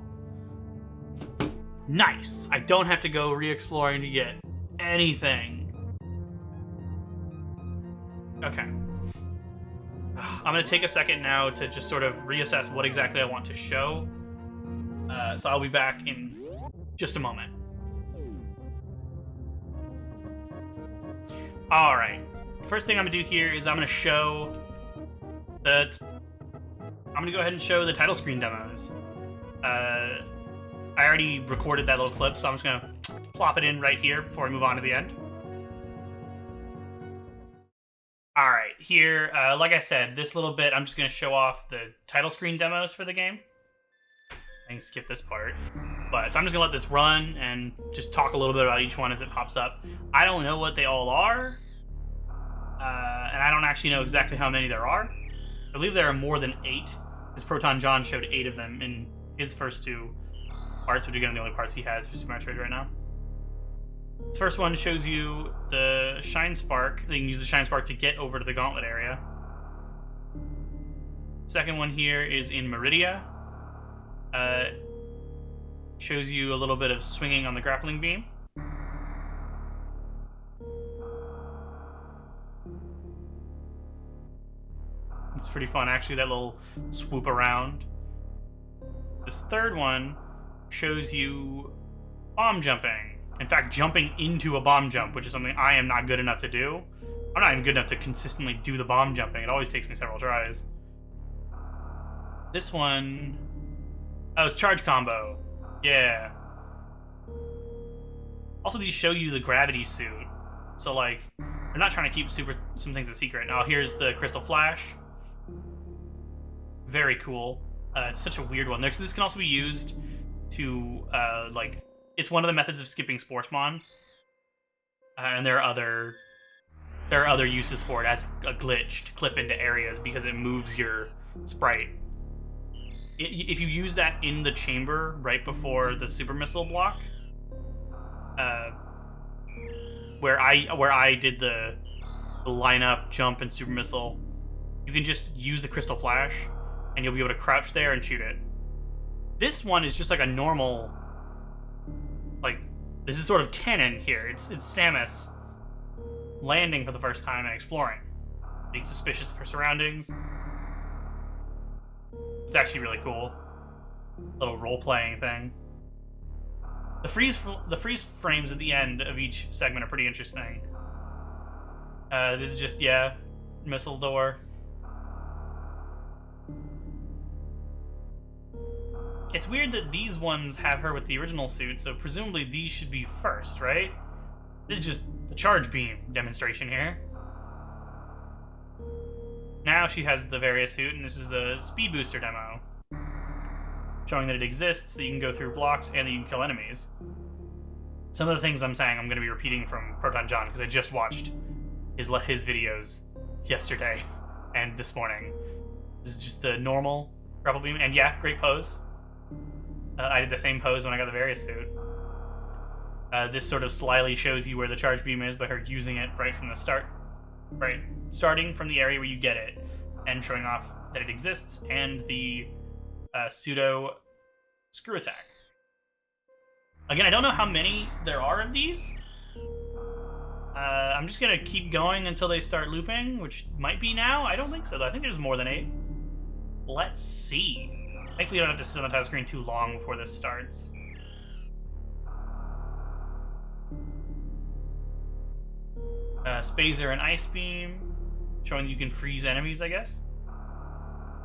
Speaker 1: Nice. I don't have to go re-exploring to get anything. Okay. I'm going to take a second now to just sort of reassess what exactly I want to show. So I'll be back in just a moment. Alright. First thing I'm going to do here is I'm going to show that... I'm going to go ahead and show the title screen demos. I already recorded that little clip, so I'm just going to plop it in right here before I move on to the end. Alright, here, like I said, this little bit, I'm just going to show off the title screen demos for the game. I can skip this part. But, so I'm just going to let this run and just talk a little bit about each one as it pops up. I don't know what they all are, and I don't actually know exactly how many there are. I believe there are more than 8, because Proton John showed 8 of them in his first 2 parts, which again are the only parts he has for Super Metroid right now. This first one shows you the Shine Spark. You can use the Shine Spark to get over to the Gauntlet area. Second one here is in Meridia. Shows you a little bit of swinging on the grappling beam. It's pretty fun, actually, that little swoop around. This third one shows you bomb jumping. In fact, jumping into a bomb jump, which is something I am not good enough to do. I'm not even good enough to consistently do the bomb jumping. It always takes me several tries. This one... Oh, it's charge combo. Yeah. Also, these show you the gravity suit. So, like, they're not trying to keep some things a secret. Now, here's the Crystal Flash. Very cool. It's such a weird one. This can also be used to, like... It's one of the methods of skipping Sportsmon. And there are other uses for it as a glitch to clip into areas because it moves your sprite. If you use that in the chamber right before the super missile block, where I did the lineup, jump, and super missile, you can just use the Crystal Flash, and you'll be able to crouch there and shoot it. This one is just like a normal, like, this is sort of canon here. It's Samus landing for the first time and exploring, being suspicious of her surroundings. It's actually really cool. Little role-playing thing. The freeze frames at the end of each segment are pretty interesting. This is just, yeah, missile door. It's weird that these ones have her with the original suit, so presumably these should be first, right? This is just the charge beam demonstration here. Now she has the various suit, and this is a speed booster demo. Showing that it exists, that you can go through blocks, and that you can kill enemies. Some of the things I'm saying I'm going to be repeating from Proton John, because I just watched his videos yesterday and this morning. This is just the normal grapple beam, and yeah, great pose. I did the same pose when I got the various suit. This sort of slyly shows you where the charge beam is by her using it right from the start. Right, starting from the area where you get it, and showing off that it exists, and the pseudo screw attack. Again, I don't know how many there are of these. I'm just gonna keep going until they start looping, which might be now. I don't think so, though. I think there's more than 8. Let's see. Thankfully, you don't have to sit on the title screen too long before this starts. Spazer and Ice Beam, showing you can freeze enemies, I guess.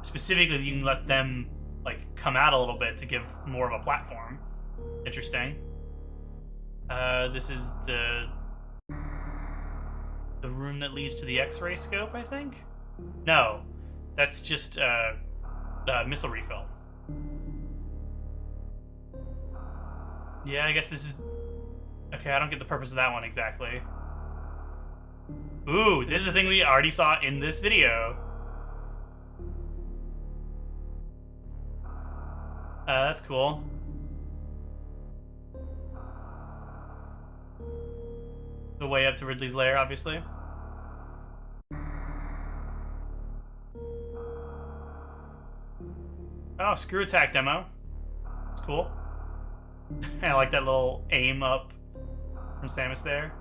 Speaker 1: Specifically, you can let them, like, come out a little bit to give more of a platform. Interesting. This is the room that leads to the X-ray scope, I think? No, that's just missile refill. Yeah, I guess this is... Okay, I don't get the purpose of that one exactly. Ooh, this is a thing we already saw in this video. That's cool. The way up to Ridley's lair, obviously. Oh, screw attack demo. It's cool. I like that little aim up from Samus there.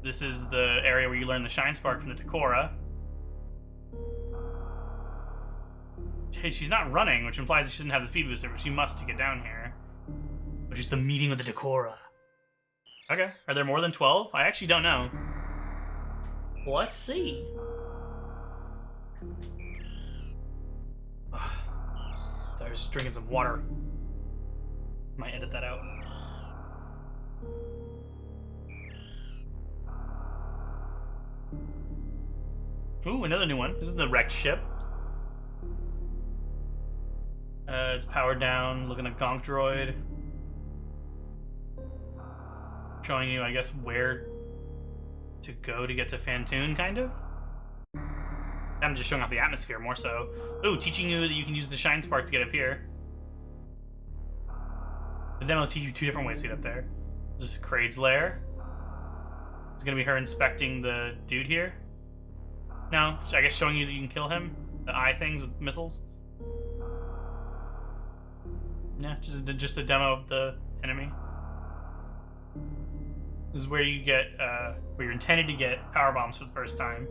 Speaker 1: This is the area where you learn the Shine Spark from the Decora. Hey, she's not running, which implies she doesn't have the speed booster, but she must to get down here. Which is the meeting with the Decora. Okay, are there more than 12? I actually don't know. Let's see. Sorry, I was just drinking some water. Might edit that out. Ooh, another new one. This is the wrecked ship. It's powered down, looking at Gonk Droid. Showing you, I guess, where to go to get to Fantoon, kind of? I'm just showing off the atmosphere, more so. Ooh, teaching you that you can use the Shine Spark to get up here. The demos teach you 2 different ways to get up there. This is Kraid's lair. It's gonna be her inspecting the dude here. No, I guess showing you that you can kill him. The eye things with missiles. Yeah, just a demo of the enemy. This is where you get, where you're intended to get power bombs for the first time.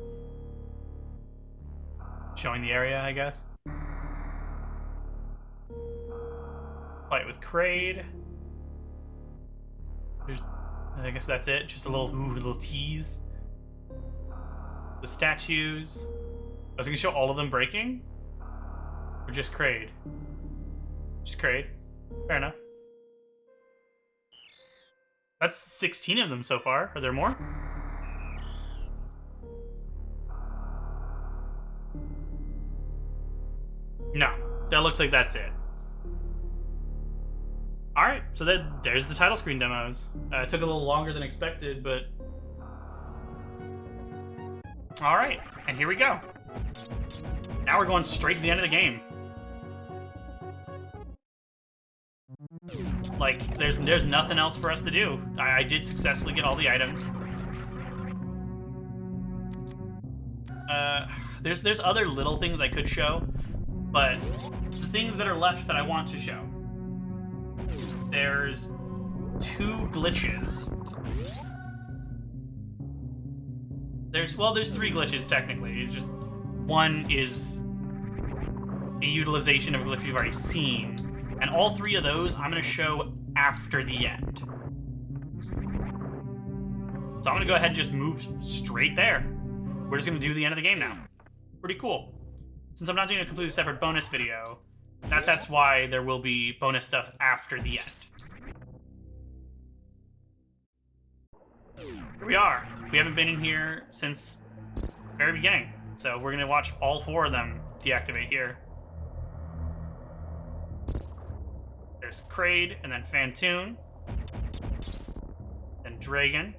Speaker 1: Showing the area, I guess. Fight with Kraid. I guess that's it. Just a little tease. The statues. I was gonna show all of them breaking, or just Kraid. Just Kraid. Fair enough. That's 16 of them so far. Are there more? No. That looks like that's it. Alright, so there's the title screen demos. It took a little longer than expected, but... Alright, and here we go. Now we're going straight to the end of the game. Like, there's nothing else for us to do. I did successfully get all the items. There's other little things I could show, but the things that are left that I want to show. There's 2 glitches. There's 3 glitches technically. It's just one is a utilization of a glitch we've already seen. And all 3 of those I'm going to show after the end. So I'm going to go ahead and just move straight there. We're just going to do the end of the game now. Pretty cool. Since I'm not doing a completely separate bonus video, that's why there will be bonus stuff after the end. Here we are. We haven't been in here since the very beginning. So we're going to watch all 4 of them deactivate here. There's Kraid, and then Phantoon, and Dragon.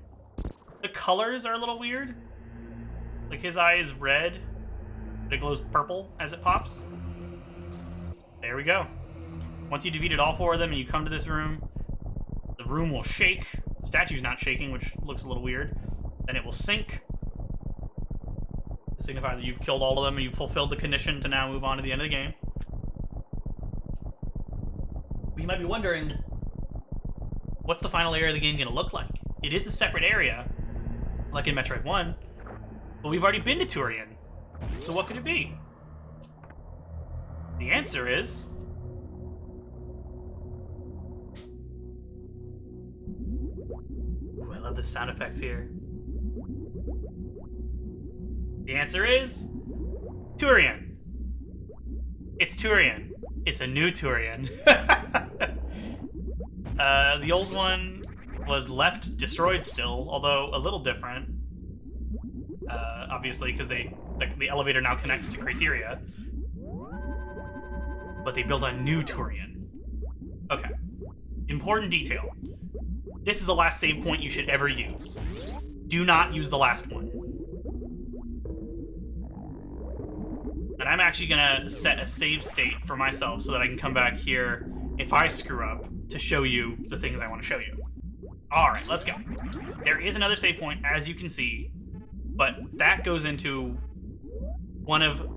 Speaker 1: The colors are a little weird. Like, his eye is red, but it glows purple as it pops. There we go. Once you defeated all 4 of them and you come to this room, the room will shake. The statue's not shaking, which looks a little weird. Then it will sink, to signify that you've killed all of them and you've fulfilled the condition to now move on to the end of the game. You might be wondering, what's the final area of the game going to look like? It is a separate area, like in Metroid 1, but we've already been to Turian, so what could it be? The answer is... Ooh, I love the sound effects here. The answer is... Turian. It's Turian. It's a new Turian. The old one was left destroyed still, although a little different. Obviously, because the elevator now connects to Criteria. But they built a new Turian. Okay. Important detail. This is the last save point you should ever use. Do not use the last one. And I'm actually gonna set a save state for myself so that I can come back here if I screw up to show you the things I want to show you. Alright, let's go. There is another save point, as you can see, but that goes into one of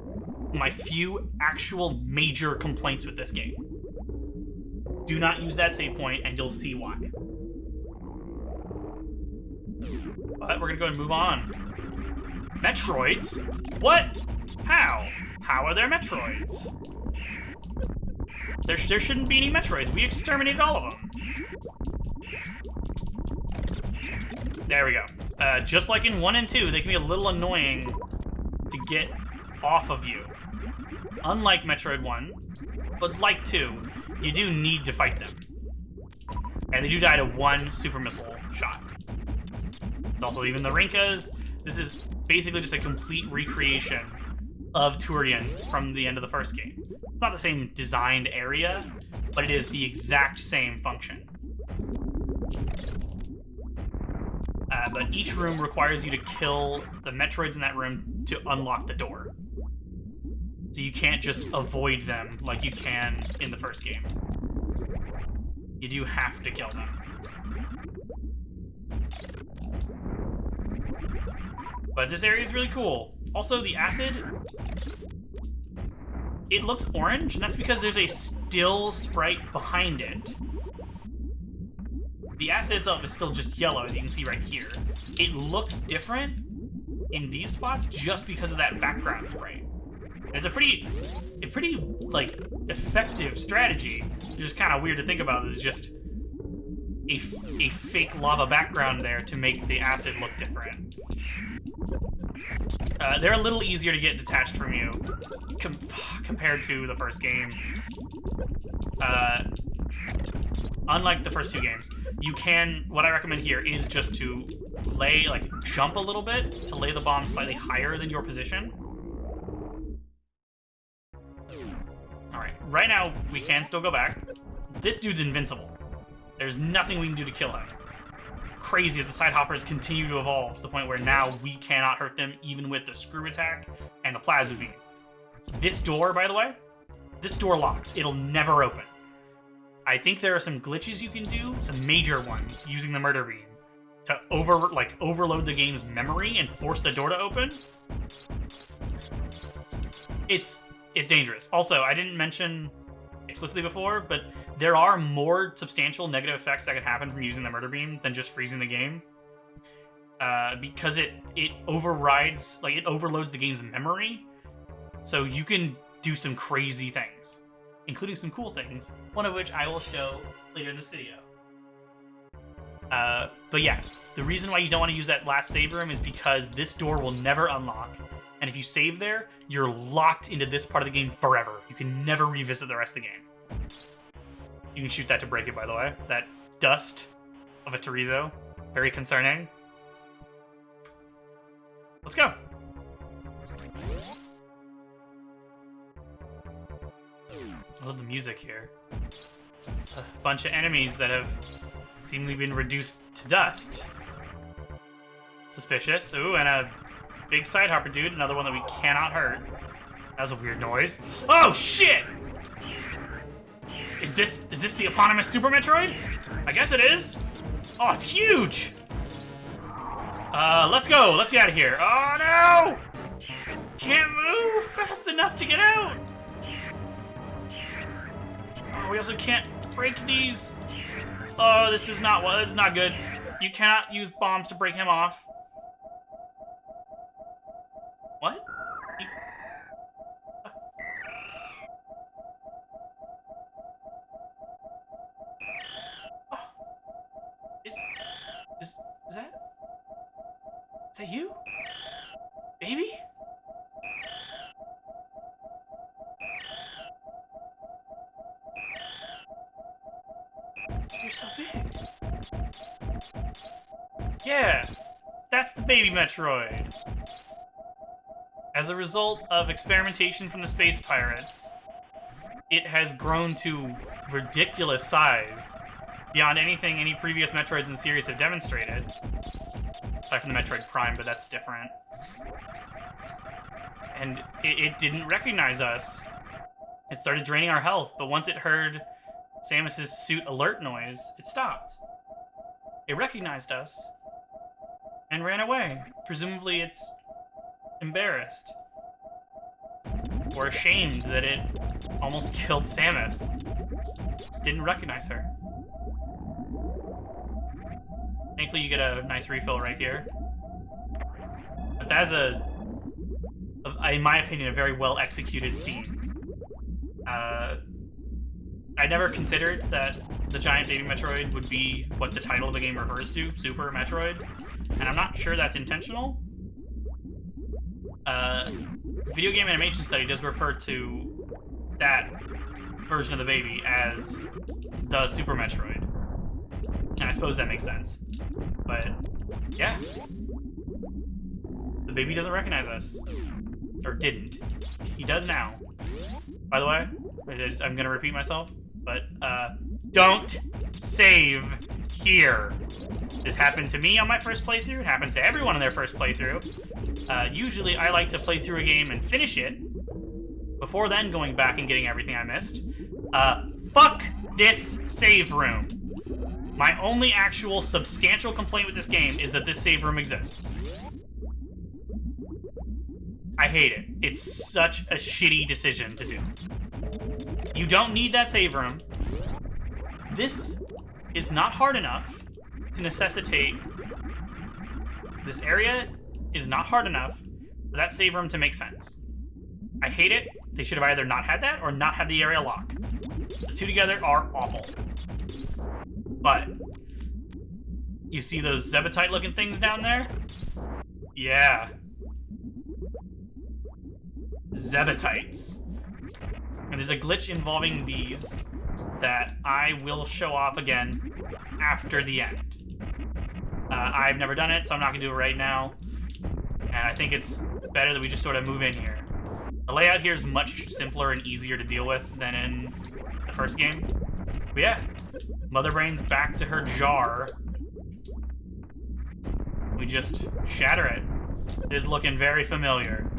Speaker 1: my few actual major complaints with this game. Do not use that save point, and you'll see why. But we're gonna go and move on. Metroids? What? How? How are there Metroids? There shouldn't be any Metroids. We exterminated all of them. There we go. Just like in 1 and 2, they can be a little annoying to get off of you. Unlike Metroid 1, but like 2, you do need to fight them. And they do die to 1 super missile shot. It's also even the Rinkas. This is basically just a complete recreation of Turian from the end of the first game. It's not the same designed area, but it is the exact same function. But each room requires you to kill the Metroids in that room to unlock the door. So you can't just avoid them like you can in the first game. You do have to kill them. But this area is really cool. Also, the acid, it looks orange, and that's because there's a still sprite behind it. The acid itself is still just yellow, as you can see right here. It looks different in these spots just because of that background sprite. And it's a pretty like effective strategy. It's just kind of weird to think about. There's just a fake lava background there to make the acid look different. They're a little easier to get detached from you compared to the first game. Unlike the first two games, you can, what I recommend here is just to jump a little bit to lay the bomb slightly higher than your position. Alright, right now we can still go back. This dude's invincible. There's nothing we can do to kill him. Crazy that the side hoppers continue to evolve to the point where now we cannot hurt them even with the screw attack and the plasma beam. This door, by the way, this door locks. It'll never open. I think there are some glitches you can do, some major ones, using the murder beam to overload the game's memory and force the door to open. It's dangerous. Also, I didn't mention explicitly before, but there are more substantial negative effects that can happen from using the murder beam than just freezing the game. Because it overrides, it overloads the game's memory, so you can do some crazy things, including some cool things, one of which I will show later in this video. But yeah, the reason why you don't want to use that last save room is because this door will never unlock, and if you save there, you're locked into this part of the game forever. You can never revisit the rest of the game. You can shoot that to break it, by the way. That dust of a chorizo. Very concerning. Let's go. I love the music here. It's a bunch of enemies that have seemingly been reduced to dust. Suspicious. Ooh, and a big side hopper dude. Another one that we cannot hurt. That was a weird noise. Oh, shit! Is this the eponymous Super Metroid? I guess it is. Oh, it's huge! Let's go. Let's get out of here. Oh, no! Can't move fast enough to get out. Oh, we also can't break these. Oh, this is not good. You cannot use bombs to break him off. What? Is that you? Baby? You're so big. Yeah, that's the baby Metroid. As a result of experimentation from the space pirates, it has grown to ridiculous size, beyond anything any previous Metroids in the series have demonstrated. Aside from the Metroid Prime, but that's different. And it didn't recognize us. It started draining our health, but once it heard Samus's suit alert noise, it stopped. It recognized us and ran away. Presumably it's embarrassed or ashamed that it almost killed Samus. Didn't recognize her. Thankfully, you get a nice refill right here. But that's in my opinion, a very well executed scene. I never considered that the giant baby Metroid would be what the title of the game refers to, Super Metroid, and I'm not sure that's intentional. Video Game Animation Study does refer to that version of the baby as the Super Metroid, and I suppose that makes sense. But yeah, the baby doesn't recognize us, or didn't. He does now. By the way, I'm gonna repeat myself, but don't save here. This happened to me on my first playthrough. It happens to everyone on their first playthrough. Usually I like to play through a game and finish it before then going back and getting everything I missed. Fuck this save room. My only actual substantial complaint with this game is that this save room exists. I hate it. It's such a shitty decision to do. You don't need that save room. This is not hard enough to necessitate... This area is not hard enough for that save room to make sense. I hate it. They should have either not had that or not had the area lock. The two together are awful. But you see those Zebetite looking things down there? Yeah. Zebetites. And there's a glitch involving these that I will show off again after the end. I've never done it, so I'm not gonna do it right now. And I think it's better that we just sort of move in here. The layout here is much simpler and easier to deal with than in the first game. But yeah, Mother Brain's back to her jar. We just shatter it. It is looking very familiar.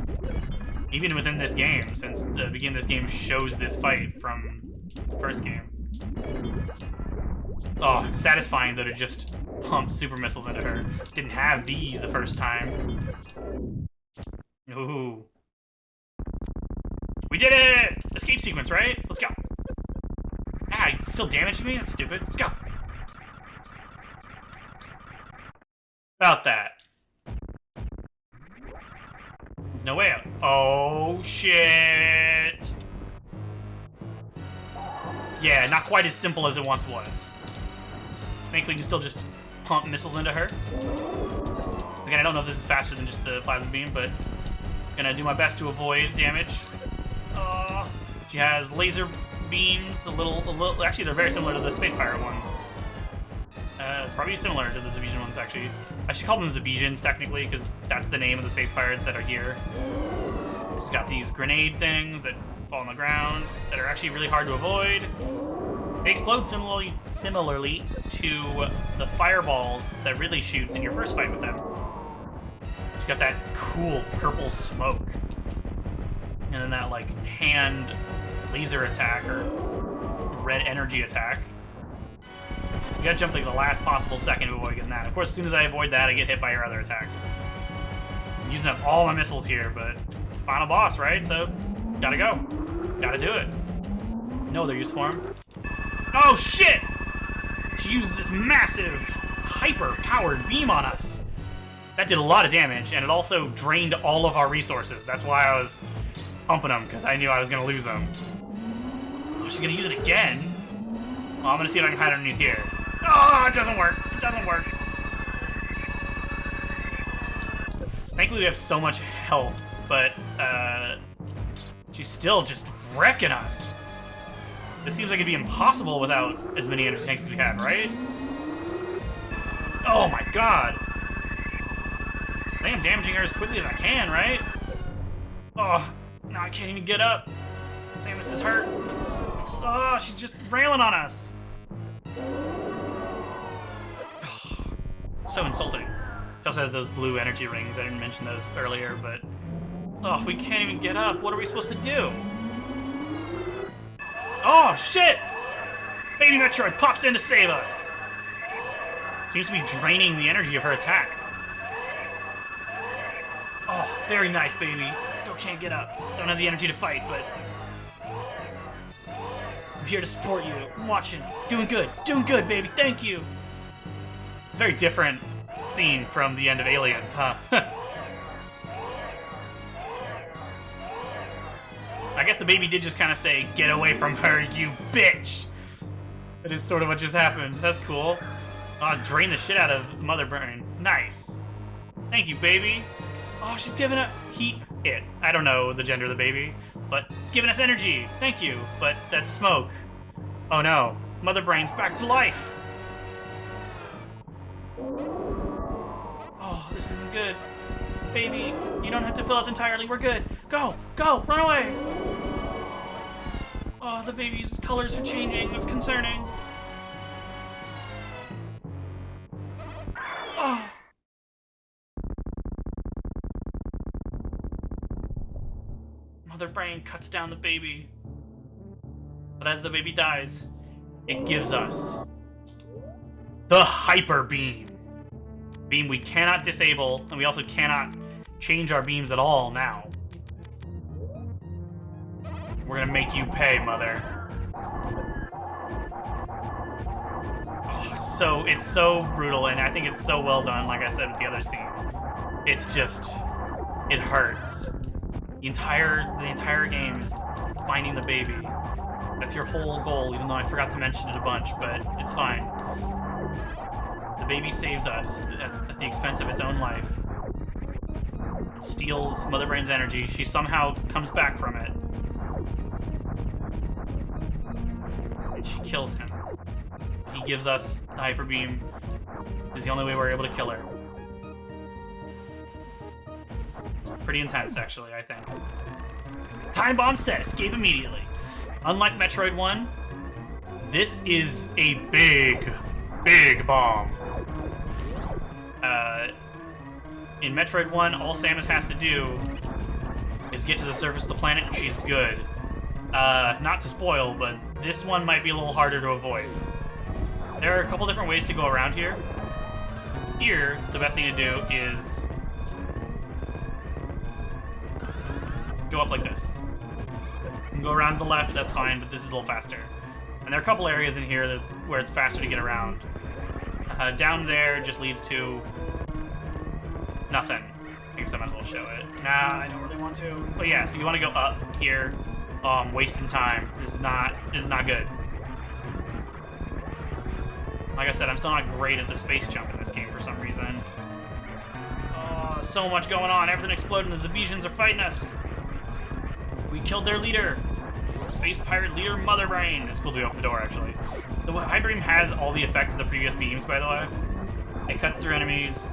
Speaker 1: Even within this game, since the beginning of this game shows this fight from the first game. Oh, it's satisfying though to just pump super missiles into her. Didn't have these the first time. Ooh. We did it! Escape sequence, right? Let's go. Ah, you still damaged me? That's stupid. Let's go. About that. There's no way out. Oh, shit. Yeah, not quite as simple as it once was. Thankfully, you can still just pump missiles into her. Again, I don't know if this is faster than just the plasma beam, but gonna do my best to avoid damage. She has laser beams, a little. Actually, they're very similar to the Space Pirate ones. Probably similar to the Zebesian ones, actually. I should call them Zebesians, technically, because that's the name of the Space Pirates that are here. She's got these grenade things that fall on the ground that are actually really hard to avoid. They explode similarly to the fireballs that Ridley shoots in your first fight with them. She's got that cool purple smoke. And then that, like, hand laser attack, or red energy attack. You gotta jump, like, the last possible second to avoid getting that. Of course, as soon as I avoid that, I get hit by your other attacks. I'm using up all my missiles here, but final boss, right? So, gotta go. Gotta do it. No other use for him. Oh, shit! She uses this massive, hyper-powered beam on us. That did a lot of damage, and it also drained all of our resources. That's why I was pumping them, because I knew I was going to lose them. Oh, she's going to use it again? Well, I'm going to see if I can hide underneath here. Oh, it doesn't work. It doesn't work. Thankfully, we have so much health, but she's still just wrecking us. This seems like it'd be impossible without as many energy tanks as we have, right? Oh my god. I think I'm damaging her as quickly as I can, right? Oh, now I can't even get up. Samus is hurt. Oh, she's just railing on us. Oh, so insulting. She also has those blue energy rings. I didn't mention those earlier, but... Oh, we can't even get up. What are we supposed to do? Oh, shit! Baby Metroid pops in to save us! Seems to be draining the energy of her attack. Oh, very nice, baby. Still can't get up. Don't have the energy to fight, but... I'm here to support you. I'm watching. Doing good. Doing good, baby. Thank you. It's a very different scene from the end of Aliens, huh? I guess the baby did just kind of say, "Get away from her, you bitch!" That is sort of what just happened. That's cool. Oh, drain the shit out of Mother Brain. Nice. Thank you, baby. Oh, she's giving up it. I don't know the gender of the baby, but it's giving us energy. Thank you. But that's smoke. Oh no. Mother Brain's back to life. Oh, this isn't good. Baby, you don't have to fill us entirely. We're good. Go! Go! Run away! Oh, the baby's colors are changing. That's concerning. Oh! Mother Brain cuts down the baby. But as the baby dies, it gives us the Hyper Beam. Beam we cannot disable, and we also cannot change our beams at all now. We're gonna make you pay, mother. Oh, it's so brutal, and I think it's so well done, like I said with the other scene. It's just, it hurts. The entire game is finding the baby. That's your whole goal, even though I forgot to mention it a bunch, but it's fine. The baby saves us at the expense of its own life. It steals Mother Brain's energy. She somehow comes back from it. And she kills him. He gives us the Hyper Beam. It's the only way we're able to kill her. Pretty intense, actually, I think. Time bomb set. Escape immediately. Unlike Metroid 1, this is a big bomb. In Metroid 1, all Samus has to do is get to the surface of the planet and she's good. Not to spoil, but this one might be a little harder to avoid. There are a couple different ways to go around here. Here, the best thing to do is go up like this. You can go around to the left, that's fine, but this is a little faster. And there are a couple areas in here where it's faster to get around. Down there just leads to nothing. I guess I might as well show it. Nah, I don't really want to. But yeah, so you want to go up here. Wasting time. This is not good. Like I said, I'm still not great at the space jump in this game for some reason. Oh, so much going on. Everything exploding. The Zebetians are fighting us. We killed their leader. Space pirate leader Mother Brain. It's cool to open the door, actually. The Hyper Beam has all the effects of the previous beams, by the way. It cuts through enemies.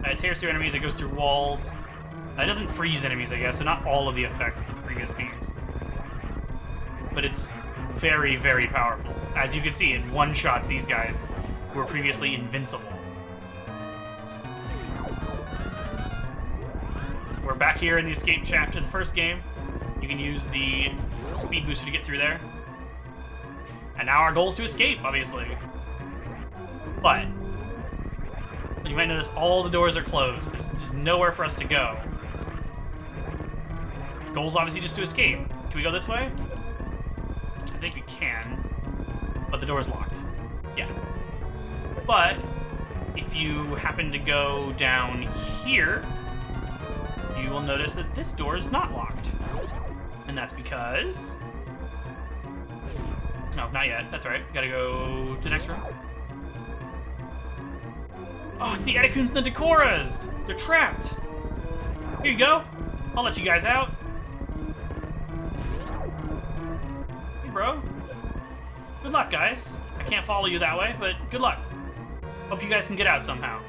Speaker 1: It tears through enemies. It goes through walls. It doesn't freeze enemies, I guess, so not all of the effects of the previous beams. But it's very, very powerful. As you can see, it one-shots these guys who were previously invincible. We're back here in the escape shaft of the first game. You can use the speed booster to get through there. And now our goal is to escape, obviously. But you might notice all the doors are closed. There's nowhere for us to go. The goal's obviously just to escape. Can we go this way? I think we can. But the door's locked. Yeah. But if you happen to go down here, you will notice that this door is not locked. And that's because... No, not yet. That's right. Gotta go to the next room. Oh, it's the Eticunes and the Decoras! They're trapped! Here you go. I'll let you guys out. Hey, bro. Good luck, guys. I can't follow you that way, but good luck. Hope you guys can get out somehow.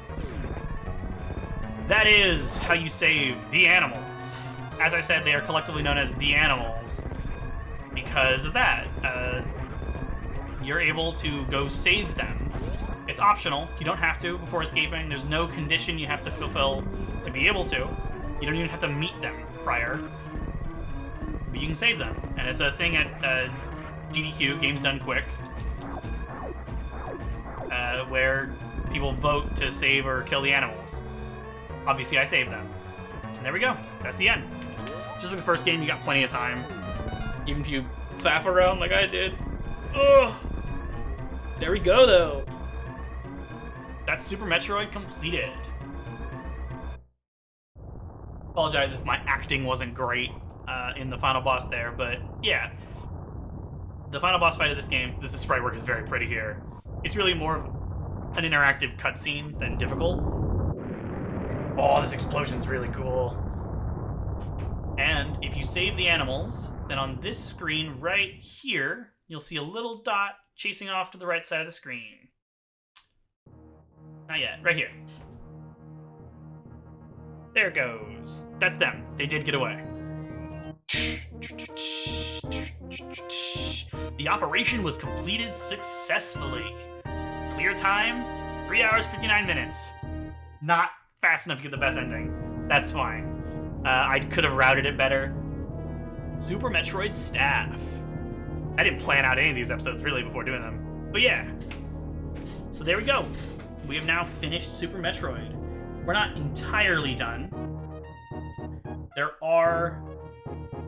Speaker 1: That is how you save the animals. As I said, they are collectively known as the animals because of that. You're able to go save them. It's optional. You don't have to before escaping. There's no condition you have to fulfill to be able to. You don't even have to meet them prior. But you can save them. And it's a thing at GDQ, Games Done Quick, where people vote to save or kill the animals. Obviously, I saved them. And there we go. That's the end. Just like the first game, you got plenty of time. Even if you faff around like I did. Ugh. There we go, though. That's Super Metroid completed. Apologize if my acting wasn't great in the final boss there, but yeah. The final boss fight of this game, the sprite work is very pretty here. It's really more of an interactive cutscene than difficult. Oh, this explosion's really cool. And if you save the animals, then on this screen right here, you'll see a little dot chasing off to the right side of the screen. Not yet, right here. There it goes. That's them. They did get away. The operation was completed successfully. Clear time, 3 hours, 59 minutes. Not fast enough to get the best ending. That's fine. I could have routed it better. Super Metroid Staff. I didn't plan out any of these episodes really before doing them. But yeah. So there we go. We have now finished Super Metroid. We're not entirely done. There are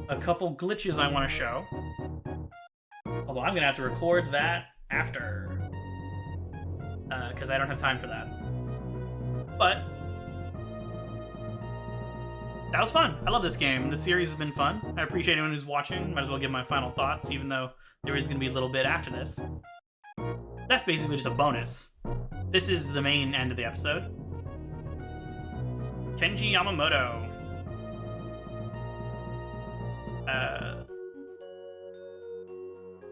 Speaker 1: a couple glitches I want to show. Although I'm going to have to record that after. Because I don't have time for that. But that was fun. I love this game. This series has been fun. I appreciate anyone who's watching. Might as well give my final thoughts, even though there is going to be a little bit after this. That's basically just a bonus. This is the main end of the episode. Kenji Yamamoto.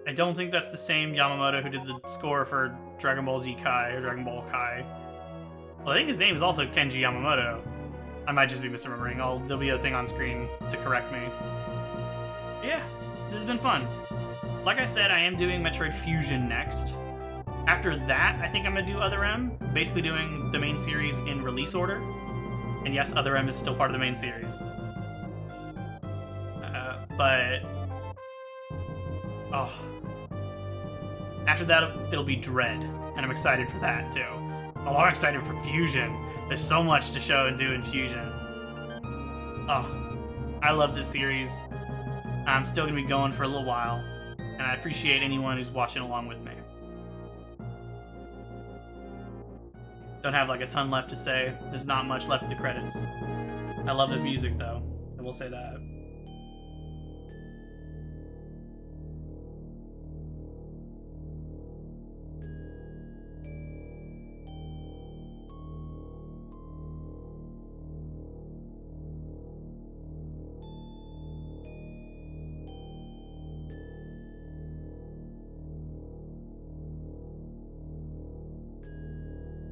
Speaker 1: I don't think that's the same Yamamoto who did the score for Dragon Ball Z Kai or Dragon Ball Kai. Well, I think his name is also Kenji Yamamoto. I might just be misremembering. There'll be a thing on screen to correct me. But yeah, this has been fun. Like I said, I am doing Metroid Fusion next. After that, I think I'm going to do Other M, basically doing the main series in release order. And yes, Other M is still part of the main series. But after that, it'll be Dread, and I'm excited for that, too. Although I'm excited for Fusion. There's so much to show and do in Fusion. I love this series. I'm still going to be going for a little while, and I appreciate anyone who's watching along with me. Don't have like a ton left to say. There's not much left of the credits. I love this music, though. I will say that.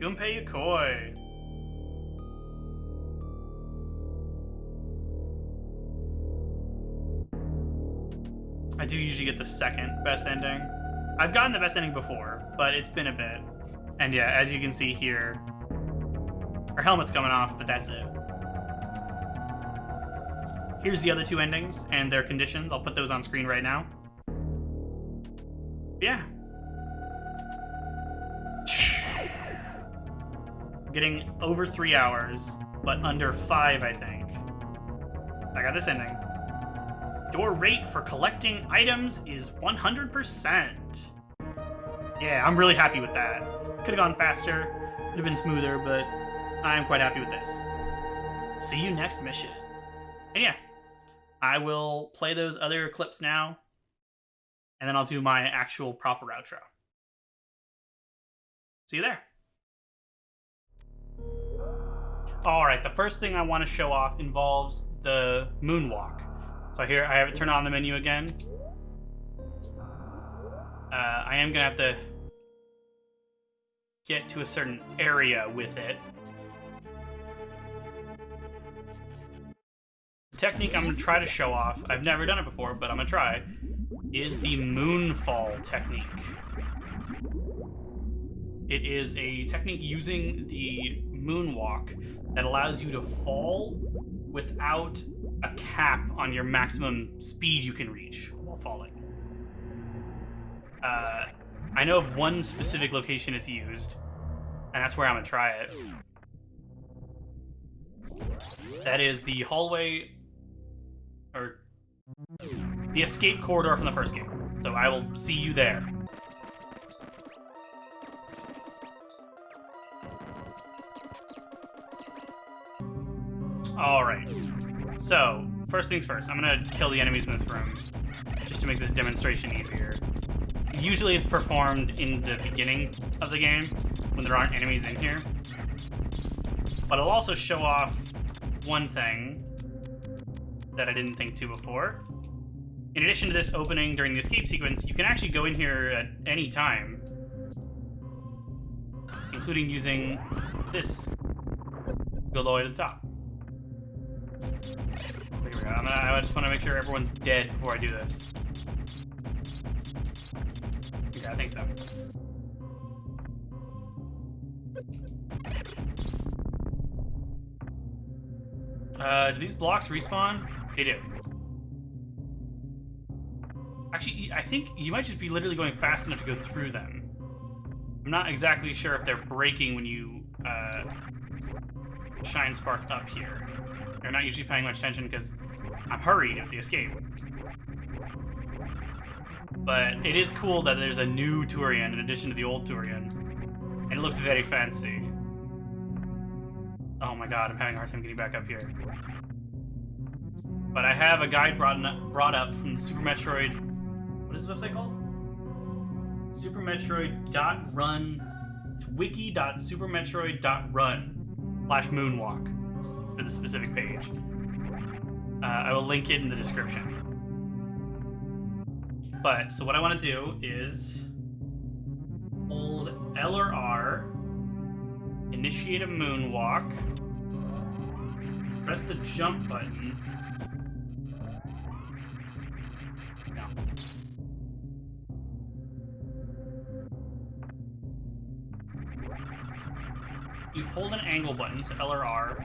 Speaker 1: Gunpei Yokoi. I do usually get the second best ending. I've gotten the best ending before, but it's been a bit. And yeah, as you can see here, our helmet's coming off, but that's it. Here's the other two endings and their conditions. I'll put those on screen right now. Yeah. Getting over 3 hours, but under 5, I think. I got this ending. Your rate for collecting items is 100%. Yeah, I'm really happy with that. Could have gone faster, could have been smoother, but I'm quite happy with this. See you next mission. And yeah, I will play those other clips now, and then I'll do my actual proper outro. See you there. Alright, the first thing I want to show off involves the moonwalk. So here, I have it turned on the menu again. I am going to have to get to a certain area with it. The technique I'm going to try to show off, I've never done it before, but I'm going to try, is the Moonfall technique. It is a technique using the moonwalk that allows you to fall without a cap on your maximum speed you can reach while falling. I know of one specific location it's used, and that's where I'm gonna try it. That is the hallway, or the escape corridor from the first game. So I will see you there. Alright, so, first things first, I'm gonna kill the enemies in this room, just to make this demonstration easier. Usually it's performed in the beginning of the game, when there aren't enemies in here. But I'll also show off one thing that I didn't think to before. In addition to this opening during the escape sequence, you can actually go in here at any time, including using this. Go all the way to the top. Here we go. I just want to make sure everyone's dead before I do this. Yeah, I think so. Do these blocks respawn? They do. Actually, I think you might just be literally going fast enough to go through them. I'm not exactly sure if they're breaking when you shine spark up here. They're not usually paying much attention because I'm hurried at the escape. But it is cool that there's a new Turian in addition to the old Turian. And it looks very fancy. Oh my god, I'm having a hard time getting back up here. But I have a guide brought up from Super Metroid. What is this website called? Supermetroid.run. It's wiki.supermetroid.run/moonwalk for the specific page. I will link it in the description. But, so what I want to do is hold L or R, initiate a moonwalk, press the jump button. No. You hold an angle button, so L or R,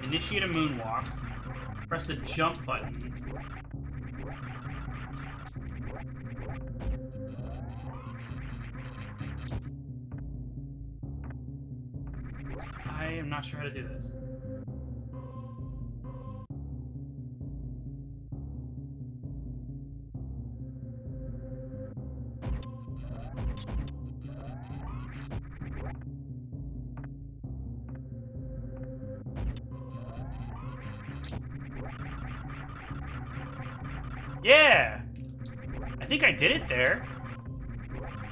Speaker 1: initiate a moonwalk, press the jump button. I am not sure how to do this. Yeah! I think I did it there.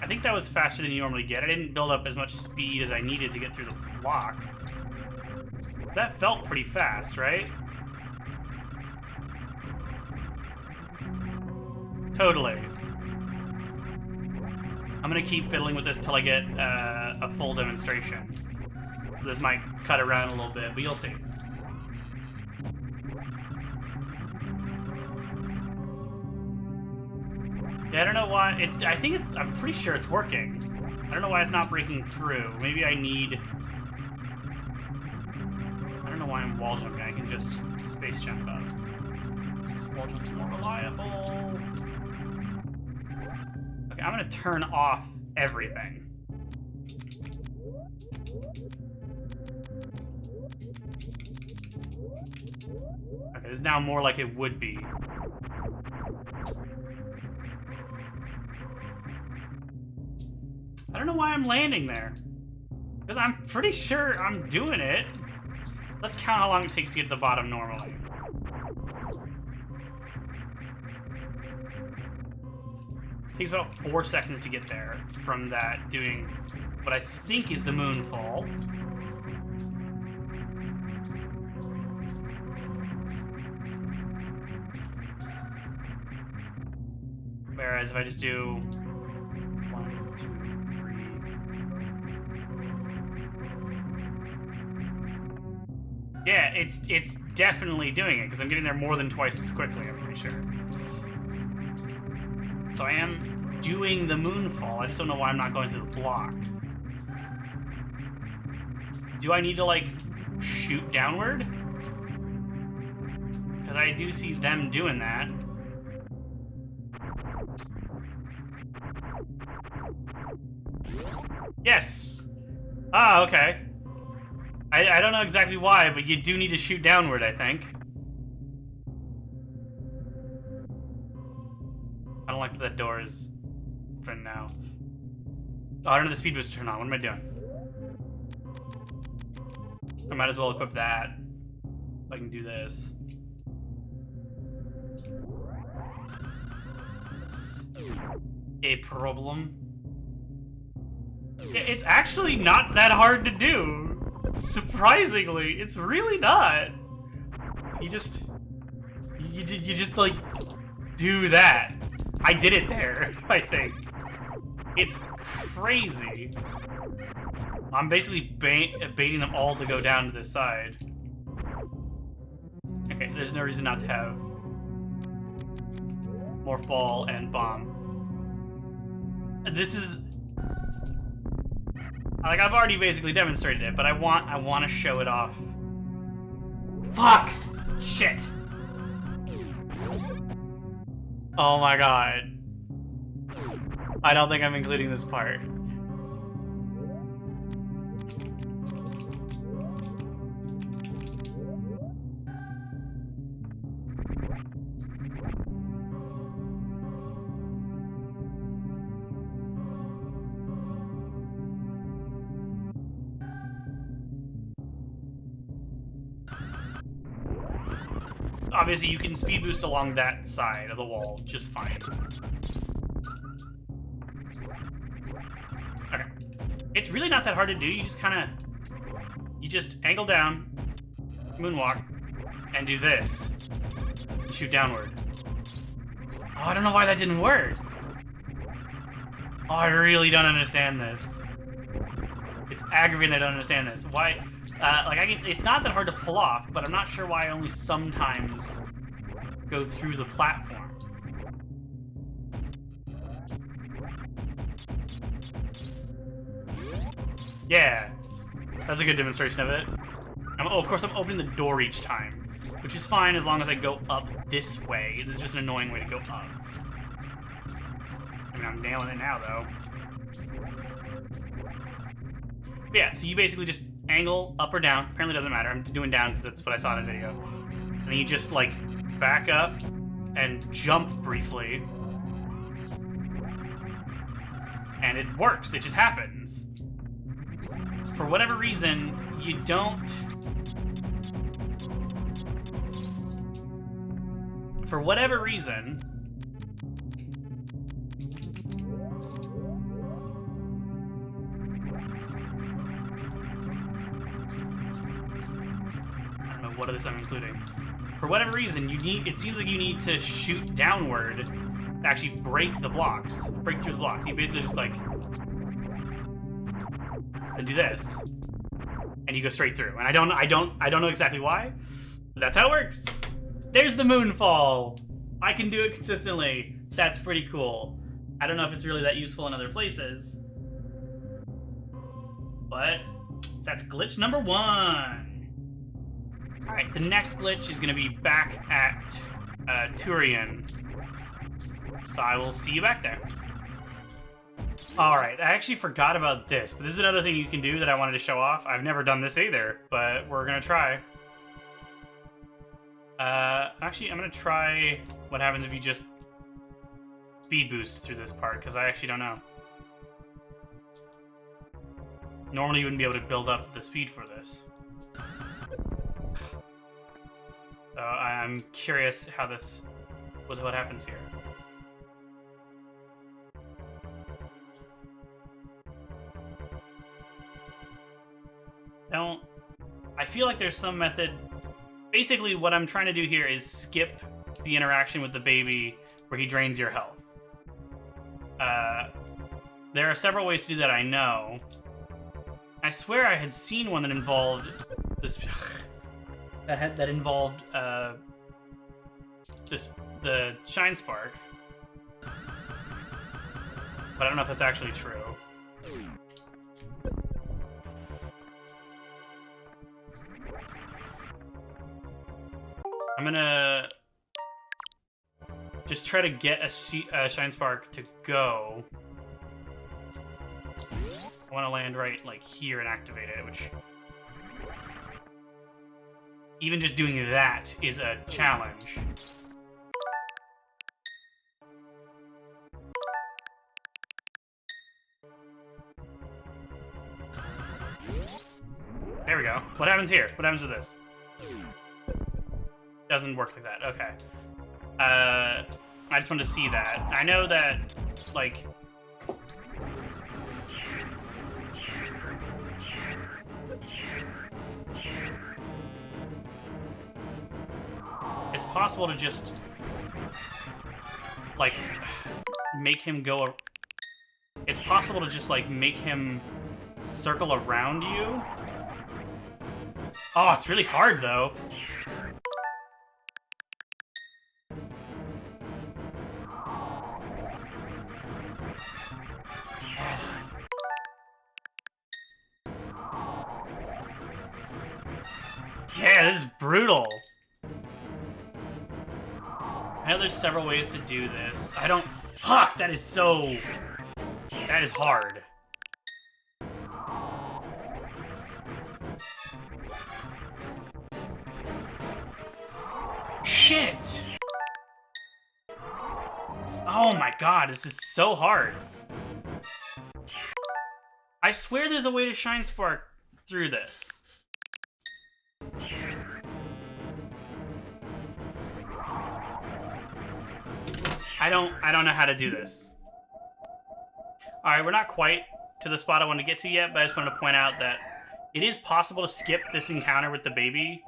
Speaker 1: I think that was faster than you normally get. I didn't build up as much speed as I needed to get through the block. That felt pretty fast, right? Totally. I'm gonna keep fiddling with this till I get a full demonstration. So this might cut around a little bit, but you'll see. Yeah, I don't know why. I'm pretty sure it's working. I don't know why it's not breaking through. Maybe I need... I don't know why I'm wall jumping. I can just space jump up. This wall jump's more reliable. Okay, I'm gonna turn off everything. Okay, this is now more like it would be. I don't know why I'm landing there. Because I'm pretty sure I'm doing it. Let's count how long it takes to get to the bottom normally. It takes about 4 seconds to get there from that doing what I think is the moonfall. Whereas if I just do 1, 2, 3. Yeah, it's definitely doing it because I'm getting there more than twice as quickly, I'm pretty sure. So I am doing the moonfall. I just don't know why I'm not going through the block. Do I need to, like, shoot downward? Because I do see them doing that. Yes! Ah, okay. I don't know exactly why, but you do need to shoot downward, I think. I don't like that the door is open now. Oh, I don't know the speed boost turned on. What am I doing? I might as well equip that. If I can do this. It's a problem. Yeah, it's actually not that hard to do. Surprisingly, it's really not. You just like do that. I did it there, I think. It's crazy. I'm basically baiting them all to go down to this side. Okay, there's no reason not to have Morph Ball and Bomb. This is... like, I've already basically demonstrated it, but I want to show it off. Fuck! Shit! Oh my god. I don't think I'm including this part. obviously you can speed boost along that side of the wall just fine. Okay. It's really not that hard to do. You just kind of... You just angle down, moonwalk, and do this. Shoot downward. Oh, I don't know why that didn't work. Oh, I really don't understand this. It's aggravating that I don't understand this. Why? It's not that hard to pull off, but I'm not sure why I only sometimes go through the platform. Yeah, that's a good demonstration of it. Of course, I'm opening the door each time, which is fine as long as I go up this way. This is just an annoying way to go up. I mean, I'm nailing it now, though. Yeah, so you basically just angle up or down. Apparently doesn't matter. I'm doing down because that's what I saw in a video. And then you just, like, back up and jump briefly. And it works. It just happens. For whatever reason, you don't... For whatever reason... What of this I'm including. For whatever reason, it seems like you need to shoot downward to actually break the blocks. Break through the blocks. You basically just like and do this. And you go straight through. And I don't know exactly why, but that's how it works. There's the Moonfall. I can do it consistently. That's pretty cool. I don't know if it's really that useful in other places. But that's glitch number 1. Alright, the next glitch is going to be back at Turian. So I will see you back there. Alright, I actually forgot about this, but this is another thing you can do that I wanted to show off. I've never done this either, but we're going to try. Actually, I'm going to try what happens if you just speed boost through this part, because I actually don't know. Normally you wouldn't be able to build up the speed for this. I'm curious how this, what happens here. I feel like there's some method. Basically, what I'm trying to do here is skip the interaction with the baby where he drains your health. There are several ways to do that, I know. I swear I had seen one that involved this. That involved the Shine Spark, but I don't know if that's actually true. I'm gonna just try to get a Shine Spark to go. I want to land right like here and activate it, which. Even just doing that is a challenge. There we go. What happens here? What happens with this? Doesn't work like that. Okay. I just wanted to see that. I know that, like... It's possible to just, like, make him go... It's possible to just, like, make him circle around you. Oh, it's really hard, though. Yeah, this is brutal. I know there's several ways to do this. I don't... Fuck! That is so... That is hard. Shit! Oh my god, this is so hard. I swear there's a way to Shine Spark through this. I don't know how to do this. Alright, we're not quite to the spot I want to get to yet, but I just wanted to point out that it is possible to skip this encounter with the baby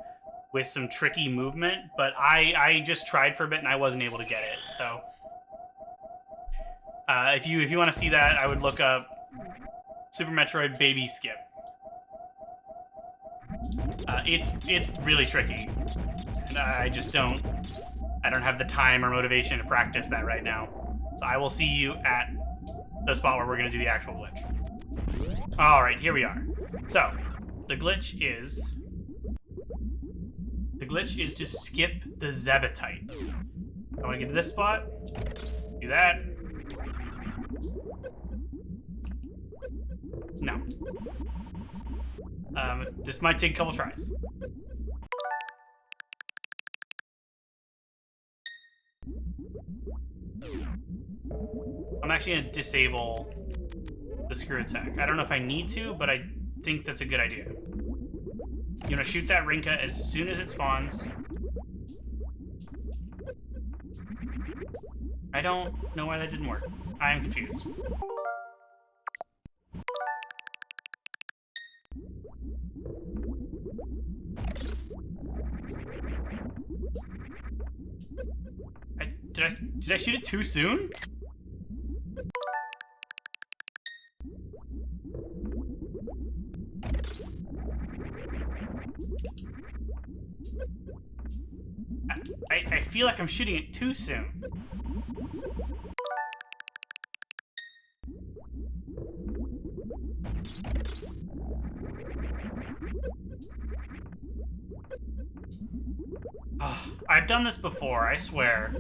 Speaker 1: with some tricky movement, but I just tried for a bit and I wasn't able to get it, so... if you want to see that, I would look up Super Metroid Baby Skip. It's really tricky. And I don't have the time or motivation to practice that right now. So I will see you at the spot where we're going to do the actual glitch. Alright, here we are. So, the glitch is to skip the Zebetites. I want to get to this spot. Do that. No. This might take a couple tries. I'm actually going to disable the screw attack. I don't know if I need to, but I think that's a good idea. You want to shoot that Rinka as soon as it spawns. I don't know why that didn't work. I am confused. Did I shoot it too soon? I feel like I'm shooting it too soon. Oh, I've done this before, I swear.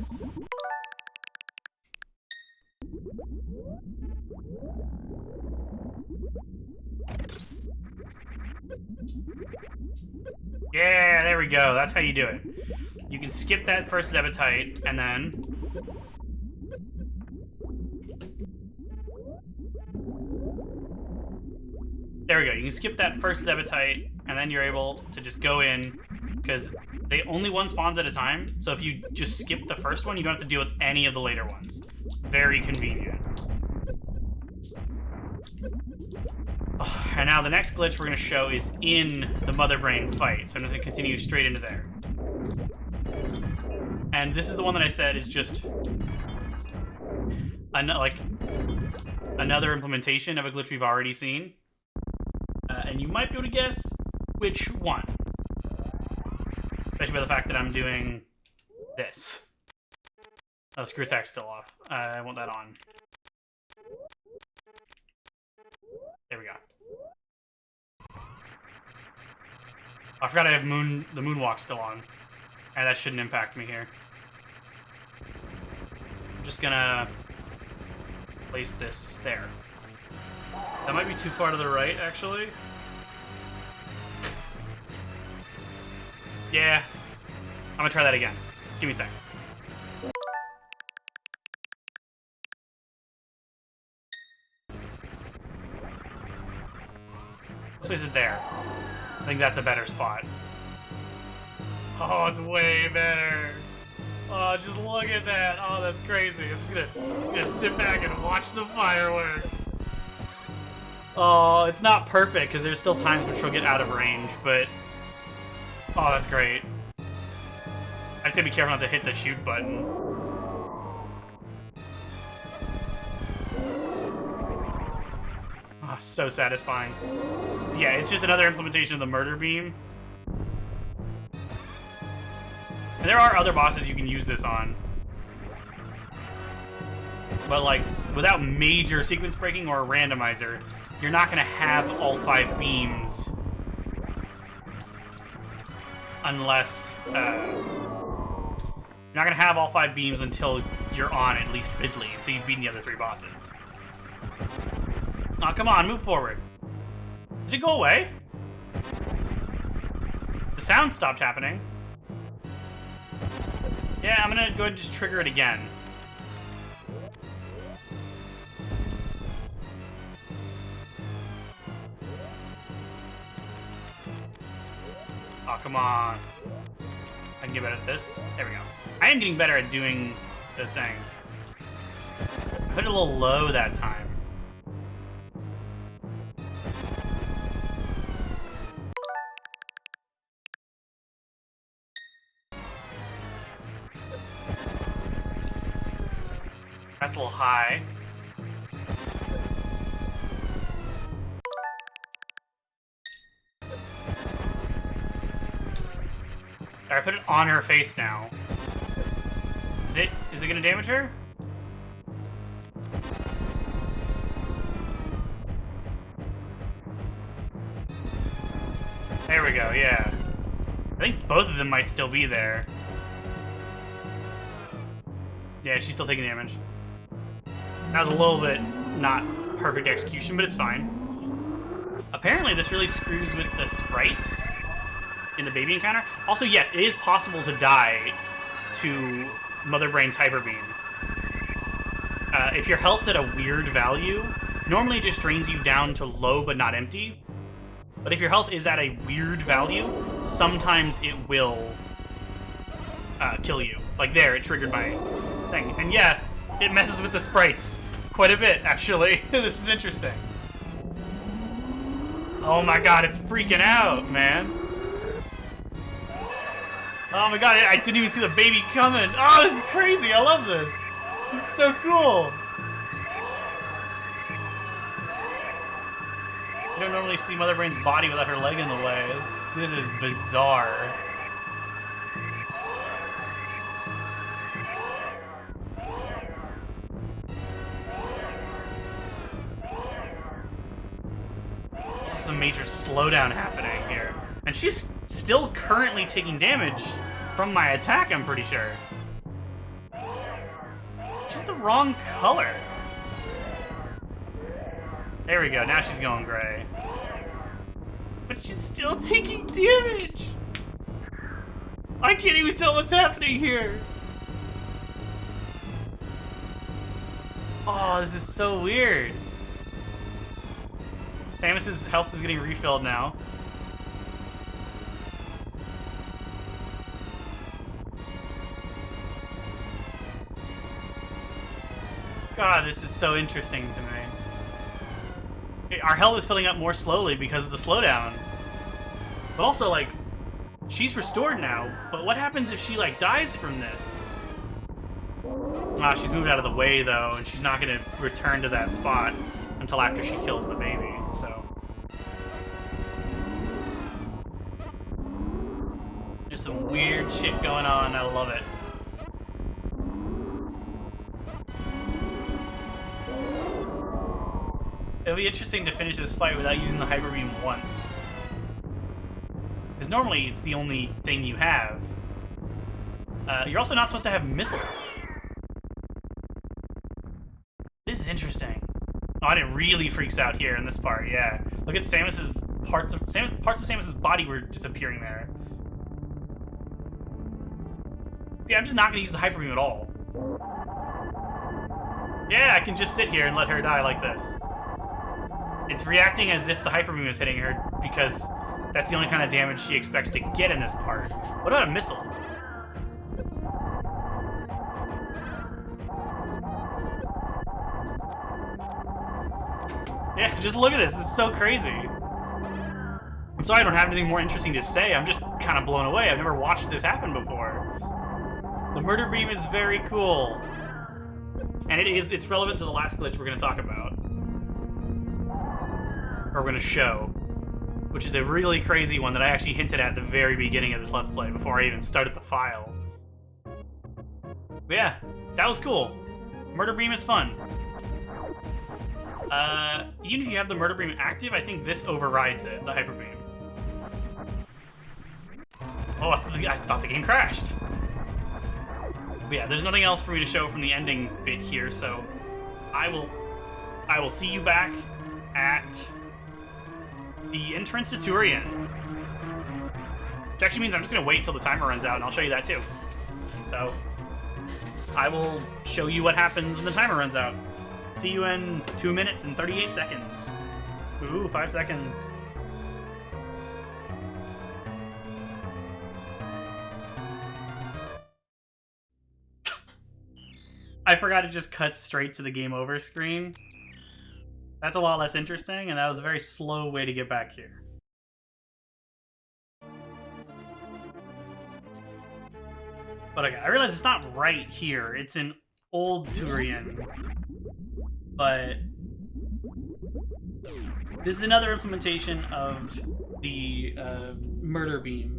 Speaker 1: Yeah, there we go. That's how you do it. You can skip that first Zebetite, and then... There we go. You can skip that first Zebetite, and then you're able to just go in, because they only one spawns at a time, so if you just skip the first one, you don't have to deal with any of the later ones. Very convenient. And now the next glitch we're going to show is in the Mother Brain fight, so I'm going to continue straight into there. And this is the one that I said is just another implementation of a glitch we've already seen. And you might be able to guess which one. Especially by the fact that I'm doing this. Oh, the screw attack's still off. I want that on. There we go. I forgot I have the moonwalk still on. And that shouldn't impact me here. I'm just gonna place this there. That might be too far to the right, actually. Yeah. I'm gonna try that again. Give me a second. Let's place it there. I think that's a better spot. Oh, it's way better. Oh, just look at that. Oh, that's crazy. I'm just gonna sit back and watch the fireworks. Oh, it's not perfect because there's still times when she'll get out of range, but oh, that's great. I'd say be careful not to hit the shoot button. Oh, so satisfying. Yeah, it's just another implementation of the murder beam. And there are other bosses you can use this on. But, like, without major sequence breaking or a randomizer, you're not going to have all 5 beams. Unless, you're not going to have all 5 beams until you're on at least Ridley, until you've beaten the other 3 bosses. Aw, come on, move forward. Did it go away? The sound stopped happening. Yeah, I'm gonna go ahead and just trigger it again. Oh, come on. I can get better at this. There we go. I am getting better at doing the thing. Put it a little low that time. That's a little high. Alright, put it on her face now. Is it gonna damage her? There we go, yeah. I think both of them might still be there. Yeah, she's still taking damage. That was a little bit not perfect execution, but it's fine. Apparently this really screws with the sprites in the baby encounter. Also, yes, it is possible to die to Mother Brain's Hyper Beam. If your health's at a weird value, normally it just drains you down to low but not empty. But if your health is at a weird value, sometimes it will kill you. Like there, it triggered my thing. And yeah, it messes with the sprites quite a bit, actually. This is interesting. Oh my god, it's freaking out, man. Oh my god, I didn't even see the baby coming. Oh, this is crazy. I love this. This is so cool. You don't normally see Mother Brain's body without her leg in the way. This is bizarre. This is a major slowdown happening here. And she's still currently taking damage from my attack, I'm pretty sure. She's the wrong color. There we go, now she's going gray. But she's still taking damage! I can't even tell what's happening here! Oh, this is so weird. Samus's health is getting refilled now. God, this is so interesting to me. Our health is filling up more slowly because of the slowdown. But also, like, she's restored now, but what happens if she, like, dies from this? Ah, she's moved out of the way, though, and she's not gonna return to that spot until after she kills the baby, so. There's some weird shit going on, I love it. It'll be interesting to finish this fight without using the Hyper Beam once. Because normally it's the only thing you have. You're also not supposed to have missiles. This is interesting. Oh, and it really freaks out here in this part, yeah. Look at Samus's parts of Samus's body were disappearing there. Yeah, I'm just not gonna use the Hyper Beam at all. Yeah, I can just sit here and let her die like this. It's reacting as if the Hyper Beam is hitting her because that's the only kind of damage she expects to get in this part. What about a missile? Yeah, just look at this. This is so crazy. I'm sorry I don't have anything more interesting to say. I'm just kind of blown away. I've never watched this happen before. The Murder Beam is very cool. And it's relevant to the last glitch we're going to talk about. Or we're going to show. Which is a really crazy one that I actually hinted at the very beginning of this Let's Play before I even started the file. But yeah, that was cool. Murder Beam is fun. Even if you have the Murder Beam active, I think this overrides it, the Hyper Beam. Oh, I thought the game crashed. But yeah, there's nothing else for me to show from the ending bit here, so I will see you back at the entrance to Turian. Which actually means I'm just gonna wait till the timer runs out and I'll show you that too. So I will show you what happens when the timer runs out. See you in 2 minutes and 38 seconds. Ooh, 5 seconds. forgot it just cuts straight to the game over screen. That's a lot less interesting, and that was a very slow way to get back here. But okay, I realize it's not right here. It's in Old Turian. But this is another implementation of the murder beam.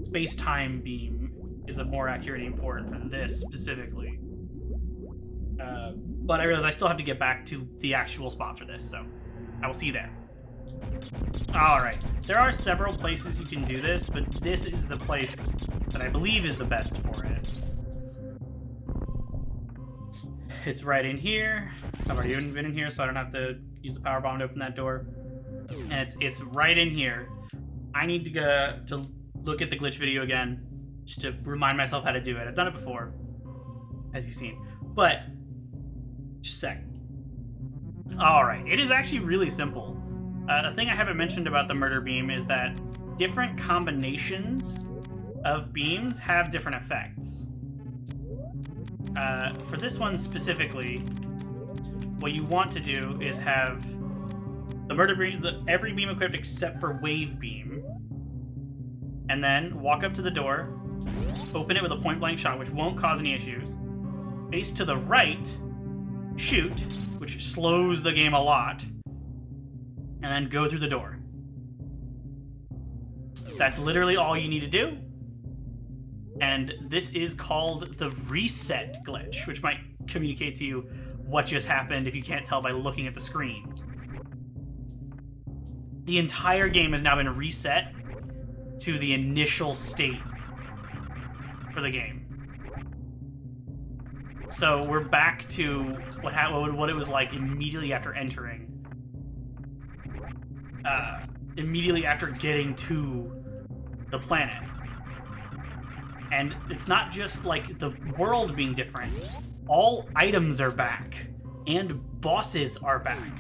Speaker 1: Space-time beam is a more accurate name for it for this specifically. But I realize I still have to get back to the actual spot for this, so I will see you there. Alright, there are several places you can do this, but this is the place that I believe is the best for it. It's right in here. I've already been in here, so I don't have to use the power bomb to open that door. And it's right in here. I need to go to look at the glitch video again, just to remind myself how to do it. I've done it before, as you've seen. But, just a sec. Alright, it is actually really simple. A thing I haven't mentioned about the murder beam is that different combinations of beams have different effects. For this one specifically, what you want to do is have the murder beam, every beam equipped except for wave beam, and then walk up to the door, open it with a point-blank shot, which won't cause any issues. Face to the right, shoot, which slows the game a lot, and then go through the door. That's literally all you need to do. And this is called the reset glitch, which might communicate to you what just happened if you can't tell by looking at the screen. The entire game has now been reset to the initial state for the game. So we're back to what it was like immediately after entering. Immediately after getting to the planet. And it's not just like the world being different. All items are back. And bosses are back.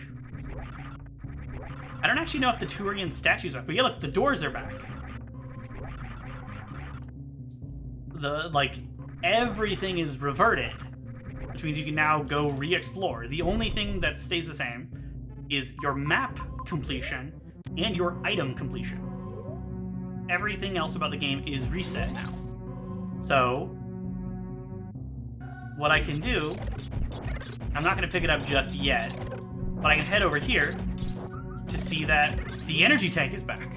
Speaker 1: I don't actually know if the Turian statues are back, but yeah, look, the doors are back. Everything is reverted, which means you can now go re-explore. The only thing that stays the same is your map completion and your item completion. Everything else about the game is reset now. So, what I can do, I'm not going to pick it up just yet, but I can head over here to see that the energy tank is back,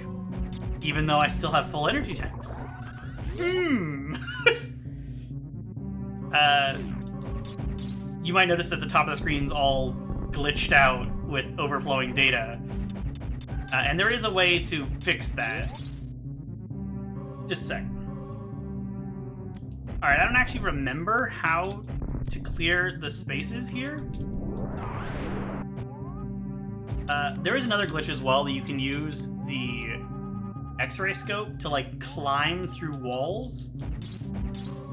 Speaker 1: even though I still have full energy tanks. You might notice that the top of the screen's all glitched out with overflowing data. And there is a way to fix that. Just a sec. Alright, I don't actually remember how to clear the spaces here. There is another glitch as well that you can use the X-ray scope to, like, climb through walls.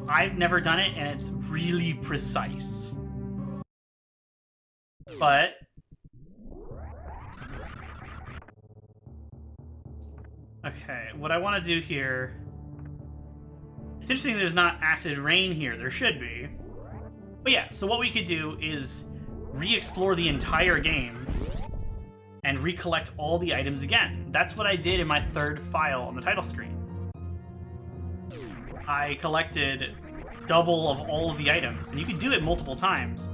Speaker 1: I've never done it, and it's really precise. But okay, what I want to do here... It's interesting there's not acid rain here. There should be. But yeah, so what we could do is re-explore the entire game and recollect all the items again. That's what I did in my third file on the title screen. I collected double of all of the items, and you can do it multiple times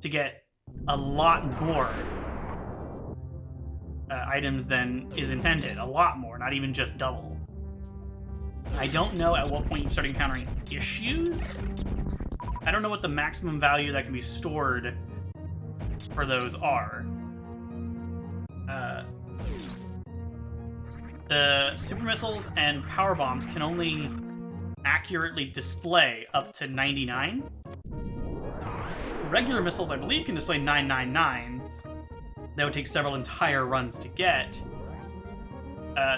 Speaker 1: to get a lot more items than is intended. A lot more, not even just double. I don't know at what point you start encountering issues. I don't know what the maximum value that can be stored for those are. The super missiles and power bombs can only accurately display up to 99. Regular missiles, I believe, can display 999. That would take several entire runs to get.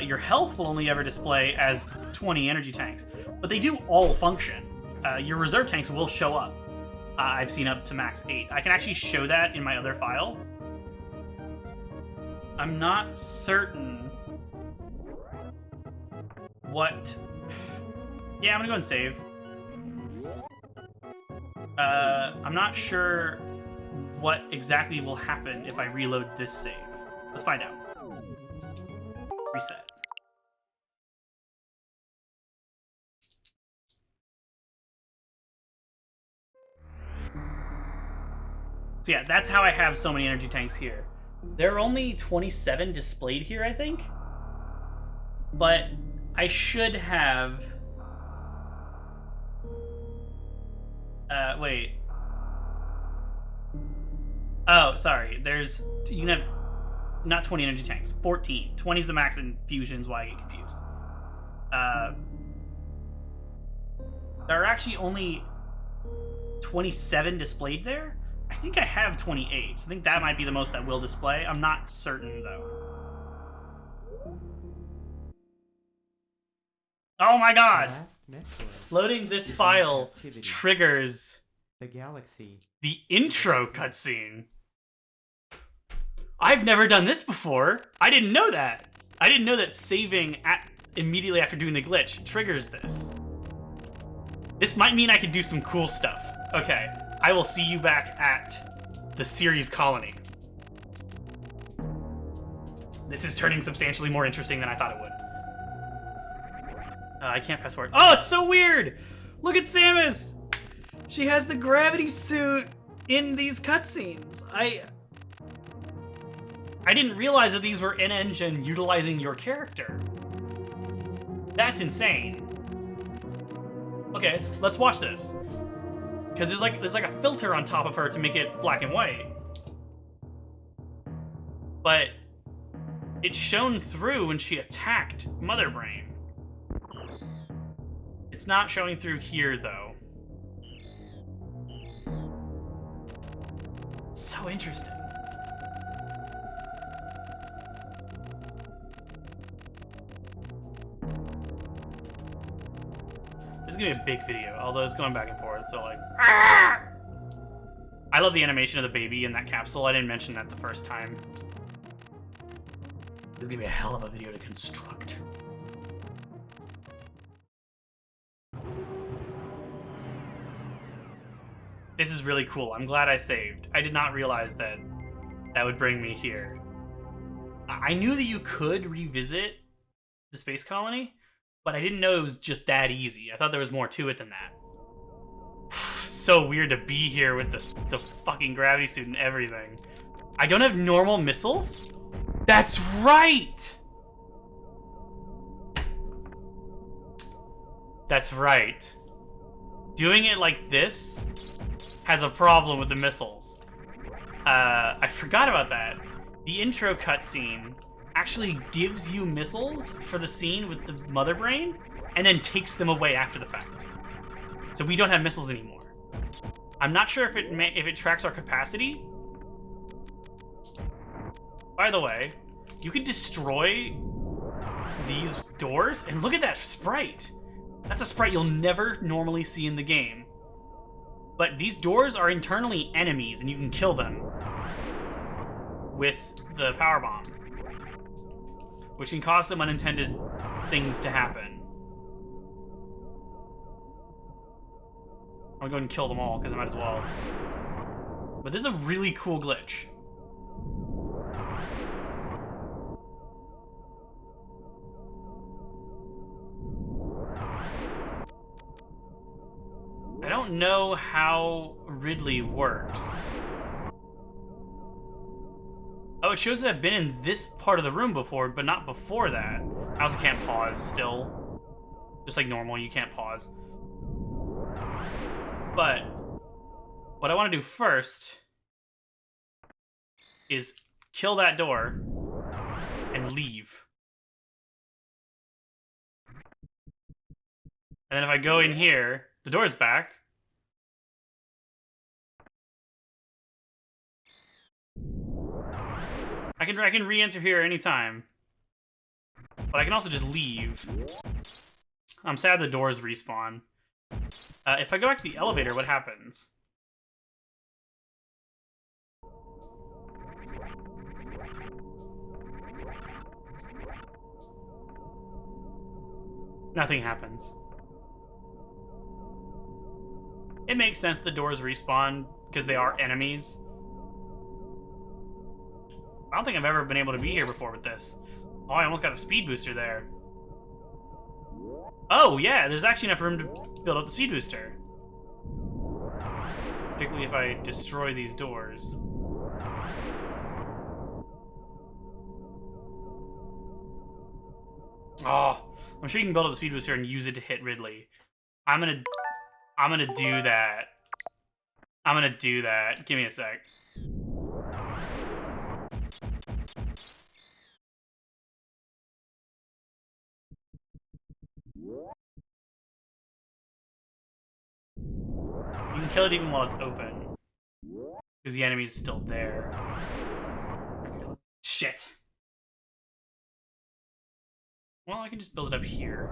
Speaker 1: Your health will only ever display as 20 energy tanks, but they do all function. Your reserve tanks will show up. I've seen up to max 8. I can actually show that in my other file. I'm not certain what... Yeah, I'm gonna go and save. I'm not sure what exactly will happen if I reload this save. Let's find out. Reset. So yeah, that's how I have so many energy tanks here. There are only 27 displayed here, I think. But I should have... wait. Oh, sorry. There's... You can have... Not 20 energy tanks. 14. 20 is the max in fusions, why I get confused. There are actually only 27 displayed there? I think I have 28, so I think that might be the most that will display. I'm not certain, though. Oh my god! Loading this file triggers the intro cutscene. I've never done this before. I didn't know that. I didn't know that saving immediately after doing the glitch triggers this. This might mean I could do some cool stuff. Okay, I will see you back at the Ceres colony. This is turning substantially more interesting than I thought it would. I can't press forward. Oh, it's so weird! Look at Samus! She has the gravity suit in these cutscenes. I didn't realize that these were in-engine utilizing your character. That's insane. Okay, let's watch this. Because there's like a filter on top of her to make it black and white. But it shone through when she attacked Mother Brain. It's not showing through here, though. So interesting. This is gonna be a big video, although it's going back and forth, so like... Ah! I love the animation of the baby in that capsule. I didn't mention that the first time. This is gonna be a hell of a video to construct. This is really cool. I'm glad I saved. I did not realize that that would bring me here. I knew that you could revisit the space colony, but I didn't know it was just that easy. I thought there was more to it than that. So weird to be here with the fucking gravity suit and everything. I don't have normal missiles? That's right! That's right. Doing it like this has a problem with the missiles. I forgot about that. The intro cutscene actually gives you missiles for the scene with the Mother Brain, and then takes them away after the fact. So we don't have missiles anymore. I'm not sure if it tracks our capacity. By the way, you can destroy these doors, and look at that sprite. That's a sprite you'll never normally see in the game. But these doors are internally enemies, and you can kill them with the power bomb, which can cause some unintended things to happen. I'm going to go and kill them all, because I might as well. But this is a really cool glitch. I don't know how Ridley works. Oh, it shows that I've been in this part of the room before, but not before that. I also can't pause still. Just like normal, you can't pause. But what I want to do first is kill that door and leave. And then if I go in here, the door's back. I can re-enter here anytime. But I can also just leave. I'm sad the doors respawn. If I go back to the elevator, what happens? Nothing happens. It makes sense the doors respawn because they are enemies. I don't think I've ever been able to be here before with this. Oh, I almost got the speed booster there. Oh, yeah, there's actually enough room to build up the speed booster. Particularly if I destroy these doors. Oh, I'm sure you can build up the speed booster and use it to hit Ridley. I'm gonna do that. I'm gonna do that. Give me a sec. You can kill it even while it's open. Because the enemy's still there. Shit. Well, I can just build it up here.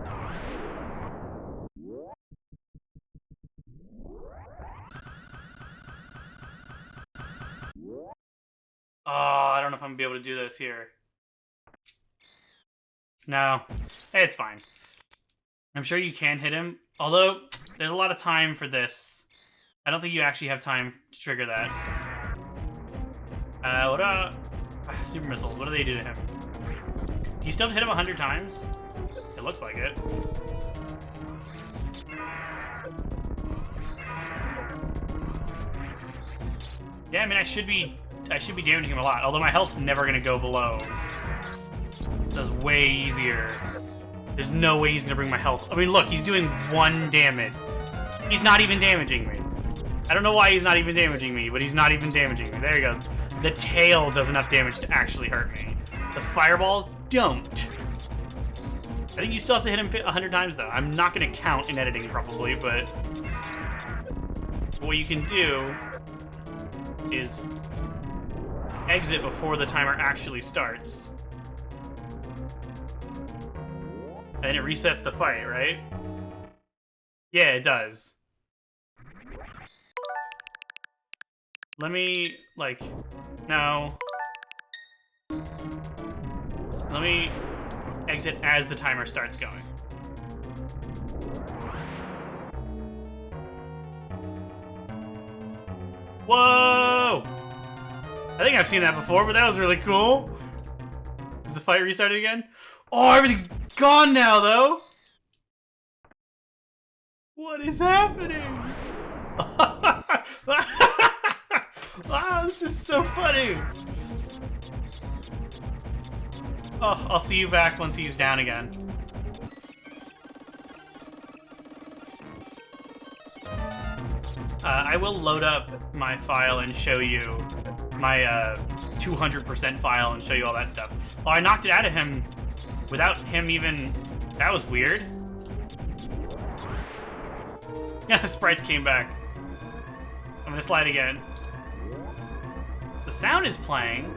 Speaker 1: Oh, I don't know if I'm gonna be able to do this here. No. It's fine. I'm sure you can hit him. Although, there's a lot of time for this. I don't think you actually have time to trigger that. What about... super missiles, what do they do to him? Do you still have to hit him 100 times? It looks like it. Yeah, I mean, I should be damaging him a lot, although my health's never gonna go below. That's way easier. There's no way he's gonna bring my health. I mean, look, he's doing 1 damage. He's not even damaging me. I don't know why he's not even damaging me, but he's not even damaging me. There you go. The tail does enough damage to actually hurt me. The fireballs don't. I think you still have to hit him 100 times, though. I'm not gonna count in editing, probably, but... what you can do is exit before the timer actually starts. And then it resets the fight, right? Yeah, it does. Let me, like, no. Let me exit as the timer starts going. Whoa! I think I've seen that before, but that was really cool. Is the fight restarted again? Oh, everything's gone now, though! What is happening? Wow, this is so funny! Oh, I'll see you back once he's down again. I will load up my file and show you my 200% file and show you all that stuff. Oh, I knocked it out of him without him even... That was weird. Yeah, the sprites came back. I'm gonna slide again. The sound is playing,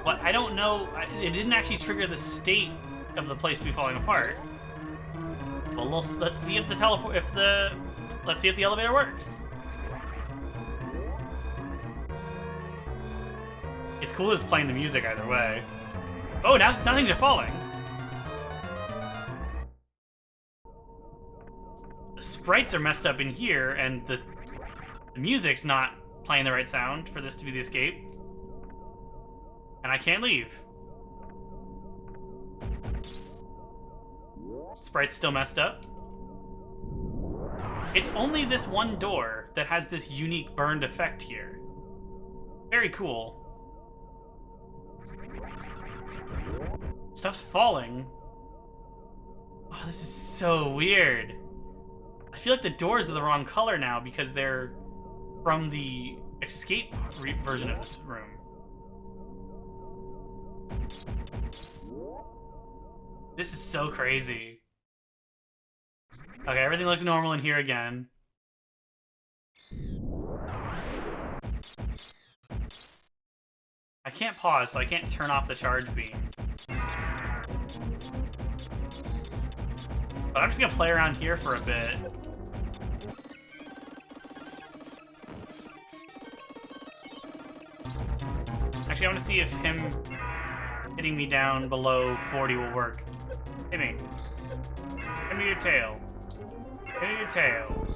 Speaker 1: but I don't know. It didn't actually trigger the state of the place to be falling apart. Well, let's see if the let's see if the elevator works. It's cool that it's playing the music either way. Oh, now things are falling. The sprites are messed up in here, and the music's not playing the right sound for this to be the escape. And I can't leave. Sprite's still messed up. It's only this one door that has this unique burned effect here. Very cool. Stuff's falling. Oh, this is so weird. I feel like the doors are the wrong color now because they're from the escape version of this room. This is so crazy. Okay, everything looks normal in here again. I can't pause, so I can't turn off the charge beam. But I'm just gonna play around here for a bit. Actually, I want to see if him hitting me down below 40 will work. Hit me. Hit me your tail. Hit me your tail.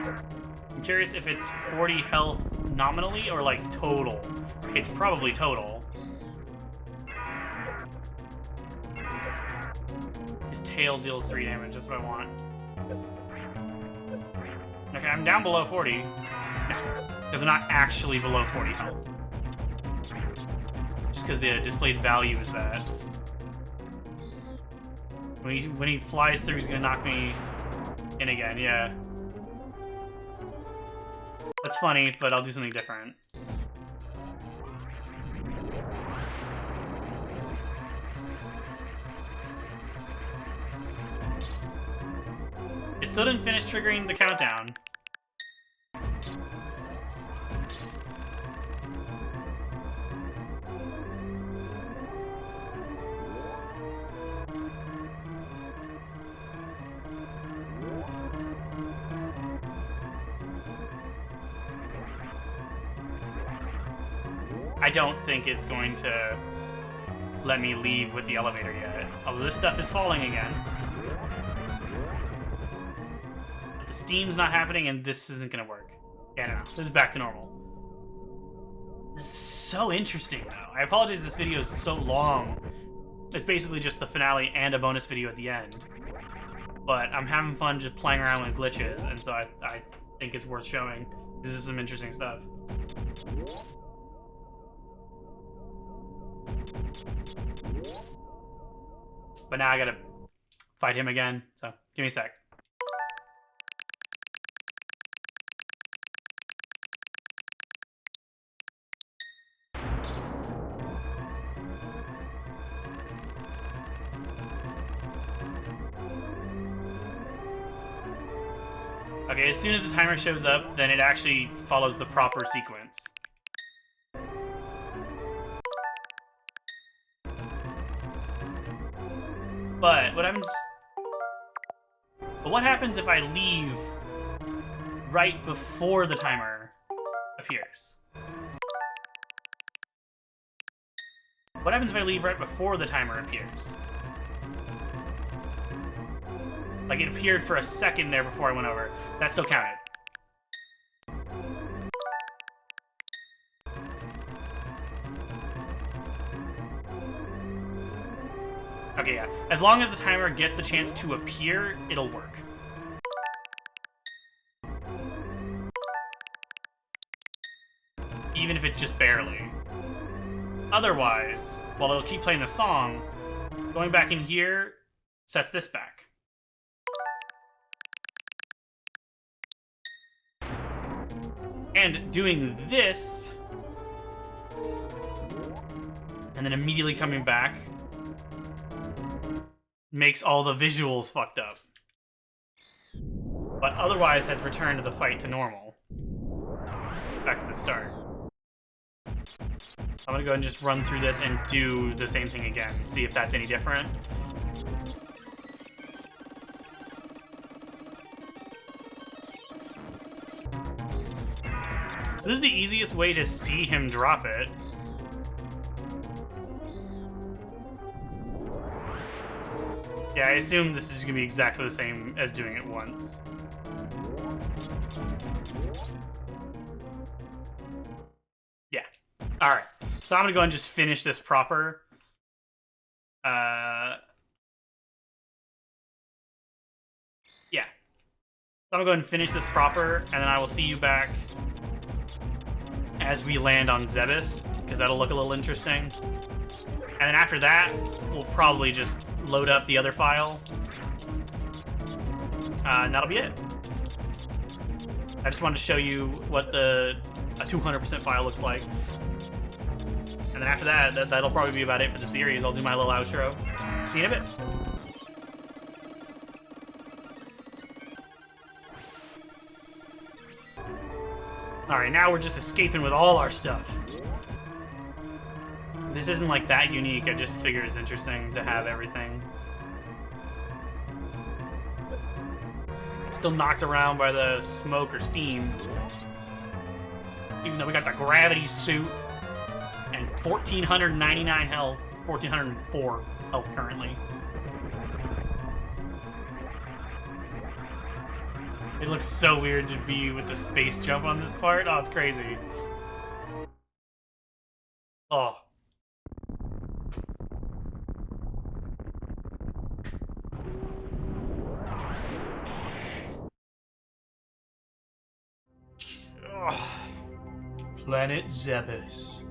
Speaker 1: I'm curious if it's 40 health nominally or like total. It's probably total. His tail deals 3 damage, that's what I want. Okay, I'm down below 40. No, because I'm not actually below 40 health. Just because the displayed value is that. When he flies through, he's gonna knock me in again, yeah. That's funny, but I'll do something different. It still didn't finish triggering the countdown. I don't think it's going to let me leave with the elevator yet. Although this stuff is falling again. But the steam's not happening and this isn't going to work. Yeah, no, this is back to normal. This is so interesting, though. I apologize this video is so long. It's basically just the finale and a bonus video at the end. But I'm having fun just playing around with glitches, and so I think it's worth showing. This is some interesting stuff. But now I gotta fight him again, so give me a sec. Okay, as soon as the timer shows up, then it actually follows the proper sequence. But what happens if I leave right before the timer appears? What happens if I leave right before the timer appears? Like, it appeared for a second there before I went over. That still counted. Okay, yeah. As long as the timer gets the chance to appear, it'll work. Even if it's just barely. Otherwise, while it'll keep playing the song, going back in here sets this back. And doing this, and then immediately coming back, makes all the visuals fucked up. But otherwise has returned the fight to normal. Back to the start. I'm gonna go ahead and just run through this and do the same thing again. See if that's any different. So this is the easiest way to see him drop it. Yeah, I assume this is gonna be exactly the same as doing it once. Yeah. Alright. So I'm gonna go and just finish this proper. Yeah. So I'm gonna go ahead and finish this proper, and then I will see you back as we land on Zebes, because that'll look a little interesting. And then after that, we'll probably just load up the other file. And that'll be it. I just wanted to show you what a 200% file looks like. And then after that, that'll probably be about it for the series. I'll do my little outro. See you in a bit. Alright, now we're just escaping with all our stuff. This isn't like that unique, I just figured it's interesting to have everything. Still knocked around by the smoke or steam. Even though we got the gravity suit and 1,499 health, 1,404 health currently. It looks so weird to be with the space jump on this part. Oh, it's crazy. Oh. Oh. Planet Zebes.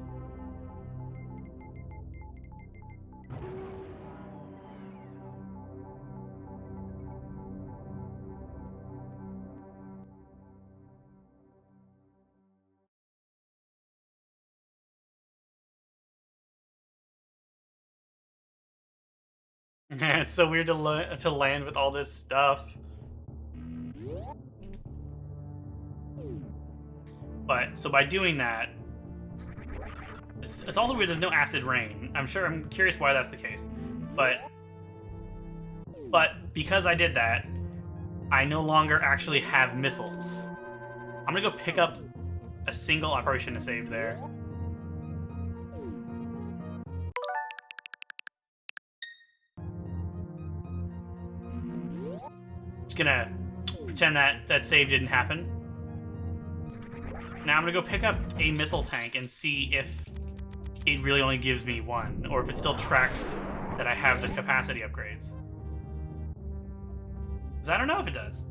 Speaker 1: It's so weird to land with all this stuff. But, so by doing that, it's also weird there's no acid rain. I'm curious why that's the case. But because I did that, I no longer actually have missiles. I'm gonna go pick up a single, I probably shouldn't have saved there. Just gonna pretend that save didn't happen. Now I'm gonna go pick up a missile tank and see if it really only gives me one, or if it still tracks that I have the capacity upgrades. Because I don't know if it does.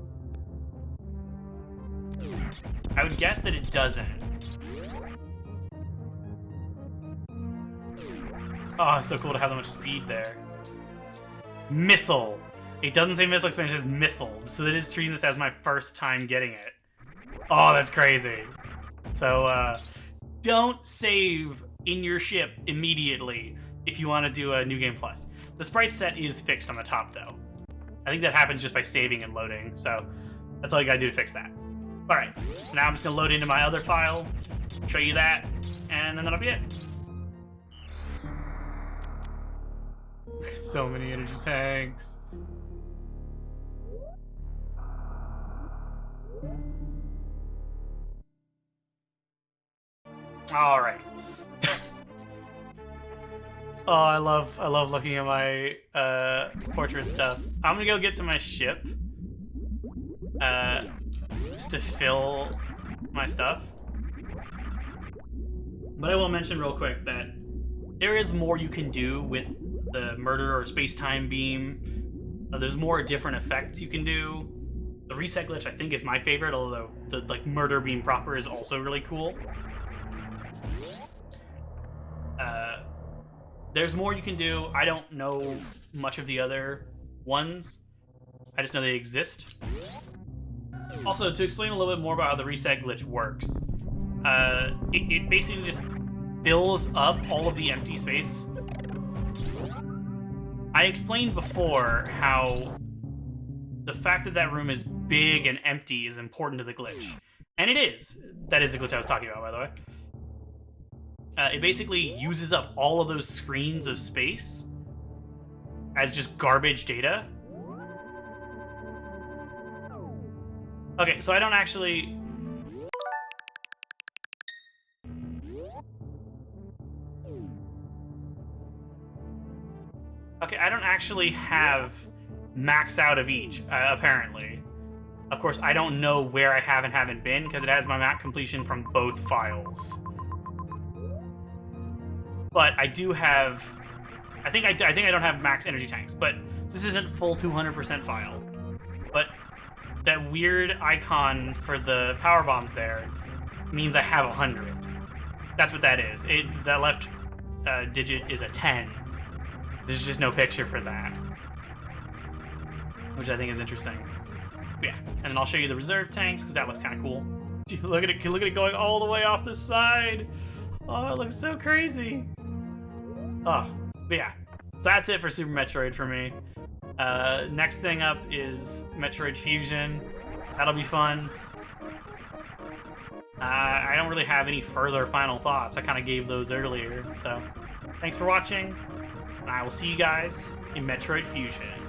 Speaker 1: I would guess that it doesn't. Oh, it's so cool to have that much speed there. Missile! It doesn't say missile expansion, it says missile. So it is treating this as my first time getting it. Oh, that's crazy. So, don't save in your ship immediately if you want to do a New Game Plus. The sprite set is fixed on the top, though. I think that happens just by saving and loading, so that's all you gotta do to fix that. Alright, so now I'm just gonna load into my other file, show you that, and then that'll be it. So many energy tanks. All right. Oh, I love looking at my portrait stuff. I'm gonna go get to my ship, just to fill my stuff. But I will mention real quick that there is more you can do with the murder or space-time beam. There's more different effects you can do. The reset glitch, I think, is my favorite, although the murder beam proper is also really cool. There's more you can do. I don't know much of the other ones. I just know they exist. Also, to explain a little bit more about how the reset glitch works, it basically just fills up all of the empty space. I explained before how the fact that room is big and empty is important to the glitch. And it is. That is the glitch I was talking about, by the way. It basically uses up all of those screens of space as just garbage data. Okay, so I don't actually... Okay, I don't actually have max out of each, apparently. Of course, I don't know where I have and haven't been, because it has my map completion from both files. But I do have... I think I don't have max energy tanks, but this isn't full 200% file. But that weird icon for the power bombs there means I have 100. That's what that is. That left digit is a 10. There's just no picture for that, which I think is interesting. But yeah, and then I'll show you the reserve tanks because that looks kind of cool. Dude, look at it! Look at it going all the way off the side. Oh, it looks so crazy. Oh, but yeah. So that's it for Super Metroid for me. Next thing up is Metroid Fusion. That'll be fun. I don't really have any further final thoughts. I kind of gave those earlier. So thanks for watching, and I will see you guys in Metroid Fusion.